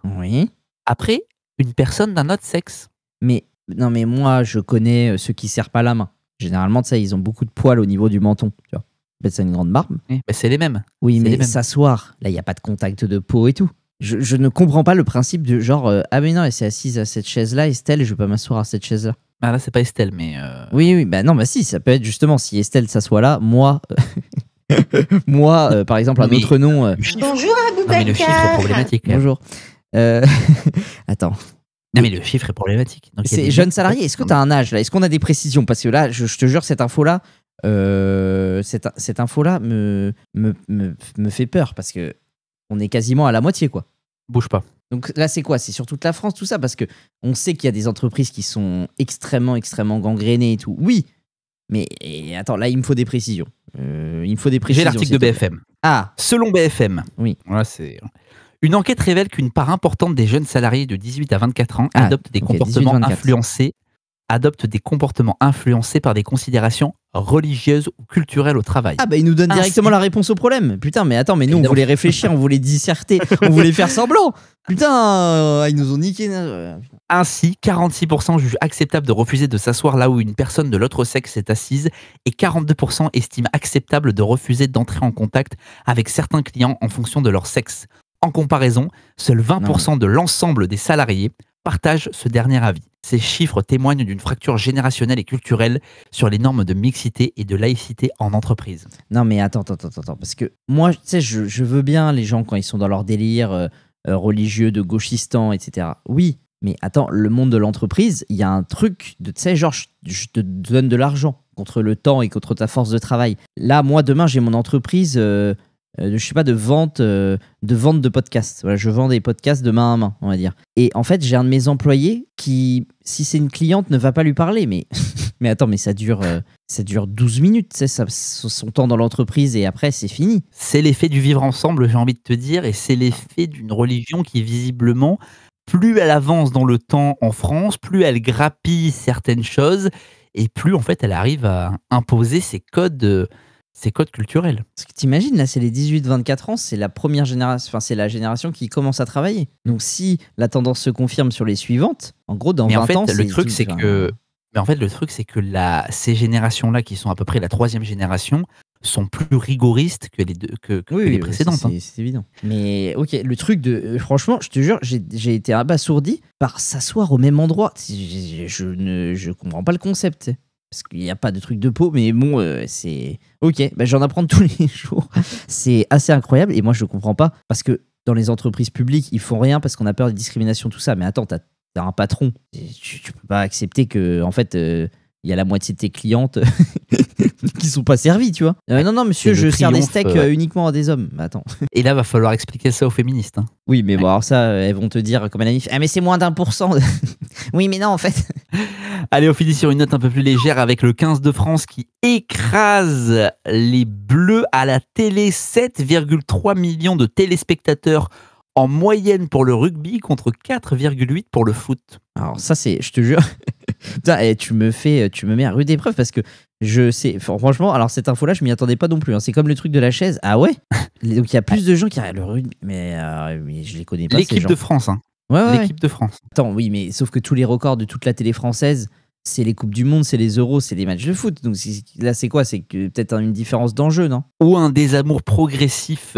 après une personne d'un autre sexe. Mais moi, je connais ceux qui ne serrent pas la main. Généralement, ils ont beaucoup de poils au niveau du menton. Tu vois. C'est une grande barbe. C'est les mêmes. Oui, mais s'asseoir, là, il n'y a pas de contact de peau et tout. Je ne comprends pas le principe de genre, ah mais non, elle s'est assise à cette chaise-là, Estelle, je ne vais pas m'asseoir à cette chaise-là. Ah là, c'est pas Estelle, mais... Oui, si, ça peut être justement, si Estelle s'assoit là, moi, par exemple, un autre nom... Bonjour Aboubacar. Non, mais le chiffre est problématique. Bonjour. Attends. Non, mais le chiffre est problématique. Donc, c'est jeune salarié, est-ce que tu as un âge là? Est-ce qu'on a des précisions? Parce que là, je te jure, cette info-là, me fait peur, parce que on est quasiment à la moitié, quoi. Bouge pas. Donc là, c'est quoi? C'est sur toute la France, tout ça? Parce que on sait qu'il y a des entreprises qui sont extrêmement gangrénées et tout. Oui, mais attends, là, il me faut des précisions. J'ai l'article de BFM. Ah. Selon BFM, oui. Voilà, une enquête révèle qu'une part importante des jeunes salariés de 18 à 24 ans adoptent des comportements influencés par des considérations religieuses ou culturelles au travail. Ah bah il nous donne directement la réponse au problème. Putain, mais attends, mais nous on voulait réfléchir, on voulait disserter, on voulait faire semblant. Putain, ils nous ont niqué. Ainsi, 46% jugent acceptable de refuser de s'asseoir là où une personne de l'autre sexe est assise et 42% estiment acceptable de refuser d'entrer en contact avec certains clients en fonction de leur sexe. En comparaison, seuls 20% de l'ensemble des salariés partagent ce dernier avis. Ces chiffres témoignent d'une fracture générationnelle et culturelle sur les normes de mixité et de laïcité en entreprise. Non mais attends, parce que moi, tu sais, je veux bien les gens quand ils sont dans leur délire religieux, de gauchistan, etc. Oui, mais attends, le monde de l'entreprise, il y a un truc de, tu sais, genre, je te donne de l'argent contre le temps et contre ta force de travail. Là, moi, demain, j'ai mon entreprise... je sais pas, de vente de podcasts. Voilà, je vends des podcasts de main à main, on va dire. Et en fait, j'ai un de mes employés qui, si c'est une cliente, ne va pas lui parler. Mais attends, mais ça dure 12 minutes, tu sais, son temps dans l'entreprise et après, c'est fini. C'est l'effet du vivre ensemble, j'ai envie de te dire, et c'est l'effet d'une religion qui, visiblement, plus elle avance dans le temps en France, plus elle grappille certaines choses, et plus, en fait, elle arrive à imposer ses codes culturels. Parce que t'imagines, là, c'est les 18-24 ans, c'est la première génération, enfin, c'est la génération qui commence à travailler. Donc, si la tendance se confirme sur les suivantes, en gros, dans 20 ans, le truc, c'est que ces générations-là, qui sont à peu près la 3e génération, sont plus rigoristes que les précédentes. C'est évident. Mais ok, le truc de... franchement, je te jure, j'ai été abasourdi par s'asseoir au même endroit. Je comprends pas le concept, t'sais. Parce qu'il n'y a pas de truc de peau, mais bon, c'est... Ok, bah j'en apprends tous les jours. C'est assez incroyable, et moi je comprends pas, parce que dans les entreprises publiques, ils font rien parce qu'on a peur des discriminations, tout ça. Mais attends, t'as un patron. Tu peux pas accepter que, en fait, il y a la moitié de tes clientes qui sont pas servies, tu vois. Non, monsieur, je sers des steaks uniquement à des hommes. Mais attends. Et là, va falloir expliquer ça aux féministes. Hein. Oui, mais bon, alors ça, elles vont te dire comme à la NIF, ah mais c'est moins d'1%. Oui, mais non, en fait. Allez, on finit sur une note un peu plus légère avec le 15 de France qui écrase les Bleus à la télé. 7,3 millions de téléspectateurs en moyenne pour le rugby contre 4,8 pour le foot. Alors ça, c'est, je te jure, putain, tu me mets à rude épreuve parce que je sais, franchement, alors cette info-là, je m'y attendais pas non plus. Hein. C'est comme le truc de la chaise. Ah ouais. Donc il y a plus de gens qui regardent le rugby, mais je les connais pas. L'équipe de France, hein. Ouais. L'équipe de France. Attends, oui, mais sauf que tous les records de toute la télé française, c'est les Coupes du Monde, c'est les Euros, c'est les matchs de foot. Donc là, c'est quoi? C'est peut-être une différence d'enjeu, non? Ou un désamour progressif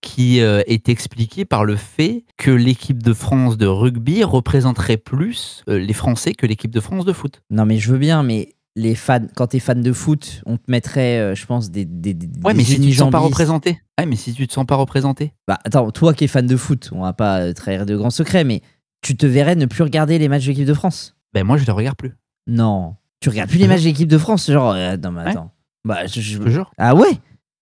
qui est expliqué par le fait que l'équipe de France de rugby représenterait plus les Français que l'équipe de France de foot. Non, mais je veux bien, mais les fans, quand t'es fan de foot, on te mettrait, je pense, des ouais, mais si tu te sens pas représenté. Ouais, mais si tu te sens pas représenté. Bah, attends, toi qui es fan de foot, on va pas trahir de grands secrets, mais tu te verrais ne plus regarder les matchs de l'équipe de France? Ben moi, je les regarde plus. Non, tu regardes plus les matchs de l'équipe de France, genre. Non, mais attends. Ouais. Bah, je te jure. Ah ouais?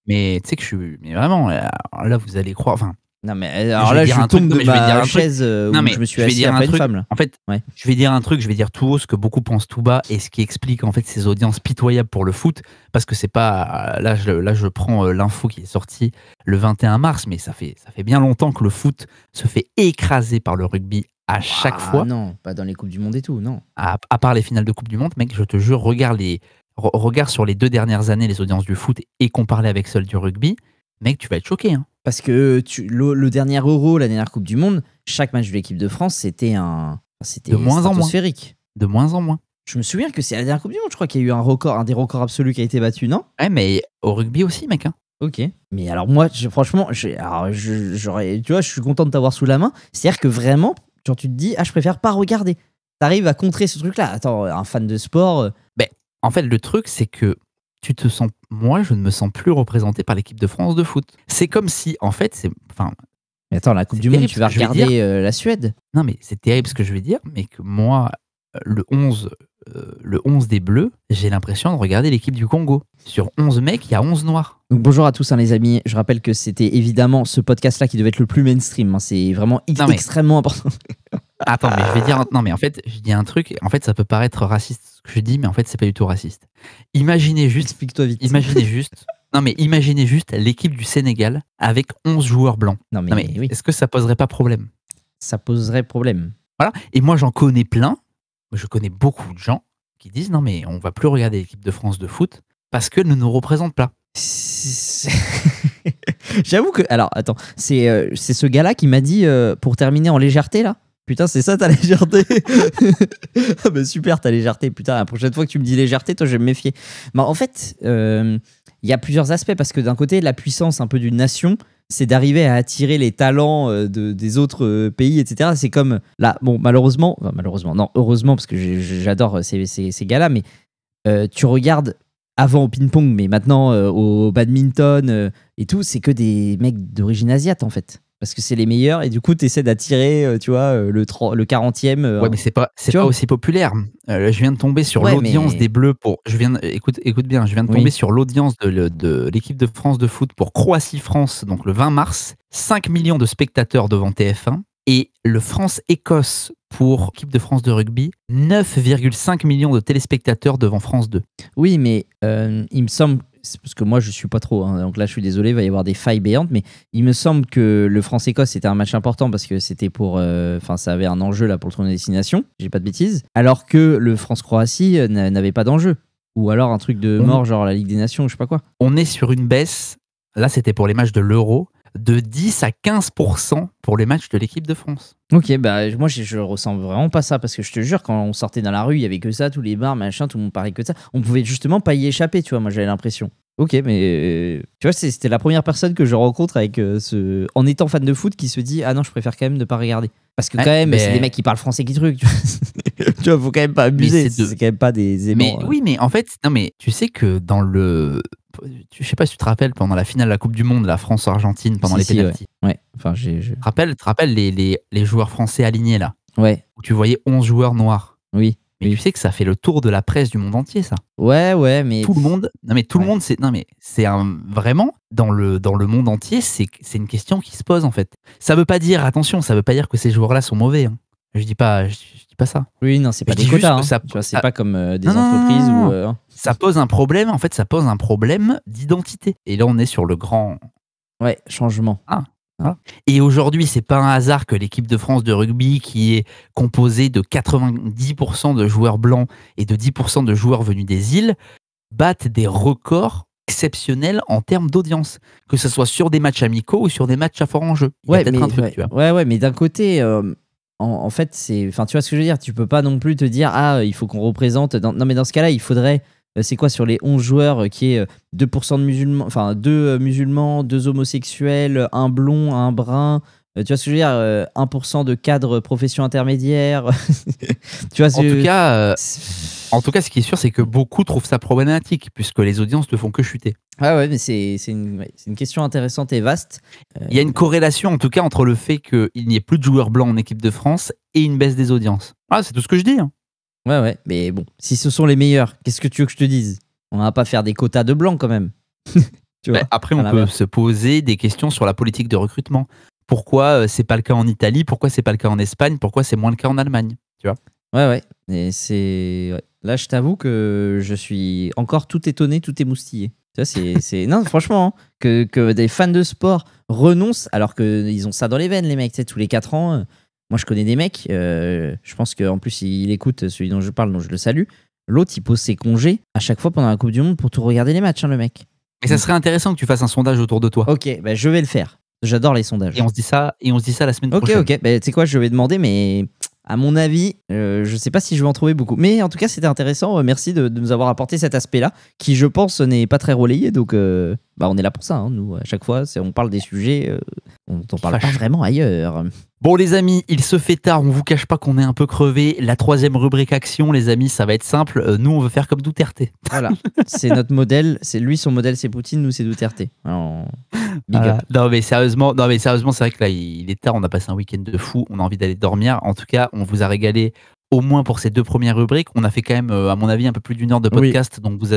Mais tu sais que je suis. Mais vraiment, là vous allez croire. Enfin. Non, mais alors là, je tombe de ma chaise où je me suis assis après une femme. Là. En fait, je vais dire un truc, je vais dire tout haut ce que beaucoup pensent tout bas et ce qui explique en fait ces audiences pitoyables pour le foot. Parce que c'est pas. Là, je prends l'info qui est sortie le 21 mars, mais ça fait bien longtemps que le foot se fait écraser par le rugby à chaque fois. Non, pas dans les Coupes du Monde et tout, non. À part les finales de Coupe du Monde, mec, je te jure, regarde sur les 2 dernières années les audiences du foot et compare-les avec celles du rugby, mec, tu vas être choqué. Hein. Parce que le dernier Euro, la dernière Coupe du Monde, chaque match de l'équipe de France, c'était de moins en moins. De moins en moins. Je me souviens que c'est la dernière Coupe du Monde, je crois qu'il y a eu un des records absolus qui a été battu, non? Ouais, mais au rugby aussi, mec. Hein. Ok. Mais alors moi, franchement, tu vois, je suis content de t'avoir sous la main. C'est-à-dire que vraiment, quand tu te dis, je préfère pas regarder. T'arrives à contrer ce truc-là. Attends, un fan de sport... En fait, le truc, c'est que moi, je ne me sens plus représenté par l'équipe de France de foot. C'est comme si, en fait, Mais attends, la Coupe du Monde, tu vas regarder la Suède. Non, mais c'est terrible ce que je vais dire, mais que moi, le 11 des Bleus, j'ai l'impression de regarder l'équipe du Congo. Sur 11 mecs, il y a 11 noirs. Donc bonjour à tous, les amis. Je rappelle que c'était évidemment ce podcast-là qui devait être le plus mainstream. Hein. C'est vraiment extrêmement important. Attends, mais je vais dire... Non, mais en fait, je dis un truc. En fait, ça peut paraître raciste ce que je dis, mais en fait, c'est pas du tout raciste. Imaginez juste... Explique-toi vite. Imaginez juste l'équipe du Sénégal avec 11 joueurs blancs. Non, mais oui. Est-ce que ça poserait pas problème? Ça poserait problème. Voilà. Et moi, j'en connais plein. Je connais beaucoup de gens qui disent non, mais on va plus regarder l'équipe de France de foot parce qu'elle ne nous représente pas. J'avoue que... Alors, attends. C'est ce gars-là qui m'a dit, pour terminer en légèreté, là. Putain, c'est ça ta légèreté? Ah bah super, ta légèreté. Putain, la prochaine fois que tu me dis légèreté, toi, je vais me méfier. Bah, en fait, il y a plusieurs aspects parce que d'un côté, la puissance un peu d'une nation, c'est d'arriver à attirer les talents des autres pays, etc. C'est comme là, bon, malheureusement, non, heureusement, parce que j'adore ces gars-là, mais tu regardes avant au ping-pong, mais maintenant au badminton et tout, c'est que des mecs d'origine asiate en fait. Parce que c'est les meilleurs et du coup, tu essaies d'attirer, tu vois, le 40e. Ouais, mais c'est pas aussi populaire. Je viens de tomber sur l'audience des Bleus pour. Écoute bien, je viens de tomber sur l'audience de l'équipe de France de foot pour Croatie-France, donc le 20 mars. 5 millions de spectateurs devant TF1. Et le France-Écosse pour l'équipe de France de rugby, 9,5 millions de téléspectateurs devant France 2. Oui, mais il me semble. Parce que moi je suis pas trop, hein, donc là je suis désolé, il va y avoir des failles béantes, mais il me semble que le France-Écosse c'était un match important parce que c'était pour, ça avait un enjeu là pour le tournoi destination, j'ai pas de bêtises, alors que le France-Croatie n'avait pas d'enjeu, ou alors un truc de mort genre la Ligue des Nations, je sais pas quoi. On est sur une baisse, là c'était pour les matchs de l'Euro, de 10 à 15% pour les matchs de l'équipe de France. Ok, bah moi je ressens vraiment pas ça parce que je te jure, quand on sortait dans la rue, il y avait que ça, tous les bars, machin, tout le monde parlait que de ça. On pouvait justement pas y échapper, tu vois, moi j'avais l'impression. Ok, mais tu vois, c'était la première personne que je rencontre avec en étant fan de foot qui se dit ah non, je préfère quand même ne pas regarder. Parce que quand même, c'est des mecs qui parlent français qui truc. Tu vois. Tu vois, faut quand même pas abuser. C'est quand même pas des aimants. Mais oui, mais en fait, non, mais tu sais que dans le. Je sais pas si tu te rappelles, pendant la finale de la Coupe du Monde, la France-Argentine, pendant les pénaltys. Ouais. Enfin, Tu te rappelles les joueurs français alignés là? Ouais. Où tu voyais 11 joueurs noirs. Oui. Mais tu sais que ça fait le tour de la presse du monde entier, ça. Ouais, mais tout le monde. Non, mais tout le monde, c'est vraiment dans le monde entier, c'est une question qui se pose en fait. Ça veut pas dire, attention, ça veut pas dire que ces joueurs-là sont mauvais. Hein. Je dis pas ça. Oui, non, c'est pas des quotas. Hein. Tu vois, c'est pas comme des entreprises où. Ça pose un problème. En fait, ça pose un problème d'identité. Et là, on est sur le grand. Ouais, changement. Et aujourd'hui, c'est pas un hasard que l'équipe de France de rugby, qui est composée de 90% de joueurs blancs et de 10% de joueurs venus des îles, batte des records exceptionnels en termes d'audience, que ce soit sur des matchs amicaux ou sur des matchs à fort enjeu. Il y a peut-être un truc, tu vois. Ouais, mais d'un côté, en fait, tu vois ce que je veux dire. Tu peux pas non plus te dire, il faut qu'on représente. Non, mais dans ce cas-là, il faudrait. C'est quoi sur les 11 joueurs qui est 2% de musulmans, enfin 2 musulmans, 2 homosexuels, un blond, un brun. Tu vois ce que je veux dire, 1% de cadres profession intermédiaire. Tu vois, en tout cas, ce qui est sûr, c'est que beaucoup trouvent ça problématique, puisque les audiences ne font que chuter. Ouais, mais c'est une question intéressante et vaste. Il y a une corrélation, en tout cas, entre le fait qu'il n'y ait plus de joueurs blancs en équipe de France et une baisse des audiences. C'est tout ce que je dis. Hein. Ouais, mais bon, si ce sont les meilleurs, qu'est-ce que tu veux que je te dise? On va pas faire des quotas de blancs quand même. Tu vois, après, on peut se poser des questions sur la politique de recrutement. Pourquoi c'est pas le cas en Italie? Pourquoi c'est pas le cas en Espagne? Pourquoi c'est moins le cas en Allemagne? Tu vois? Ouais. Et là, je t'avoue que je suis encore tout étonné, tout émoustillé. Tu vois, non, franchement, hein, que des fans de sport renoncent alors qu'ils ont ça dans les veines, les mecs. Tu sais, tous les 4 ans. Moi, je connais des mecs, je pense qu'en plus, il écoute celui dont je parle, dont je le salue. L'autre, il pose ses congés à chaque fois pendant la Coupe du Monde pour tout regarder les matchs, hein, le mec. Mais ça serait intéressant que tu fasses un sondage autour de toi. Ok, je vais le faire. J'adore les sondages. Et on se dit ça la semaine prochaine. Ok. Tu sais quoi, je vais demander, mais à mon avis, je sais pas si je vais en trouver beaucoup. Mais en tout cas, c'était intéressant. Merci de nous avoir apporté cet aspect-là, qui, je pense, n'est pas très relayé. Donc, on est là pour ça. Hein, nous, à chaque fois, on parle des sujets, on n'en parle pas vraiment ailleurs. Bon, les amis, il se fait tard. On vous cache pas qu'on est un peu crevé. La 3e rubrique action, les amis, ça va être simple. Nous, on veut faire comme Duterte. Voilà, c'est notre modèle. C'est lui, son modèle, c'est Poutine. Nous, c'est Duterte. Alors, big up. Non, mais sérieusement, c'est vrai que là, il est tard. On a passé un week-end de fou. On a envie d'aller dormir. En tout cas, on vous a régalé. Au moins pour ces 2 premières rubriques. On a fait quand même, à mon avis, un peu plus d'1 heure de podcast. Oui. Donc, vous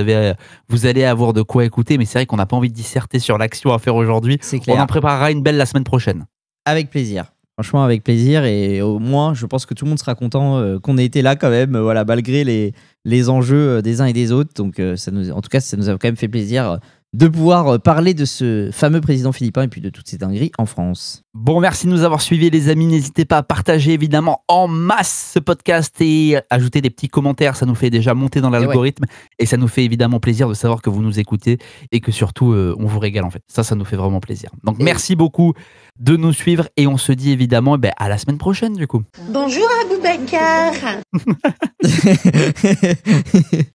allez avoir de quoi écouter. Mais c'est vrai qu'on n'a pas envie de disserter sur l'action à faire aujourd'hui. C'est clair. On en préparera une belle la semaine prochaine. Avec plaisir. Franchement, avec plaisir. Et au moins, je pense que tout le monde sera content qu'on ait été là quand même, malgré les enjeux des uns et des autres. Donc, en tout cas, ça nous a quand même fait plaisir de pouvoir parler de ce fameux président philippin et puis de toutes ces dingueries en France. Bon, merci de nous avoir suivis, les amis. N'hésitez pas à partager évidemment en masse ce podcast et ajouter des petits commentaires. Ça nous fait déjà monter dans l'algorithme et ça nous fait évidemment plaisir de savoir que vous nous écoutez et que surtout on vous régale en fait. Ça nous fait vraiment plaisir. Donc merci beaucoup de nous suivre et on se dit évidemment à la semaine prochaine du coup. Bonjour Aboubacar.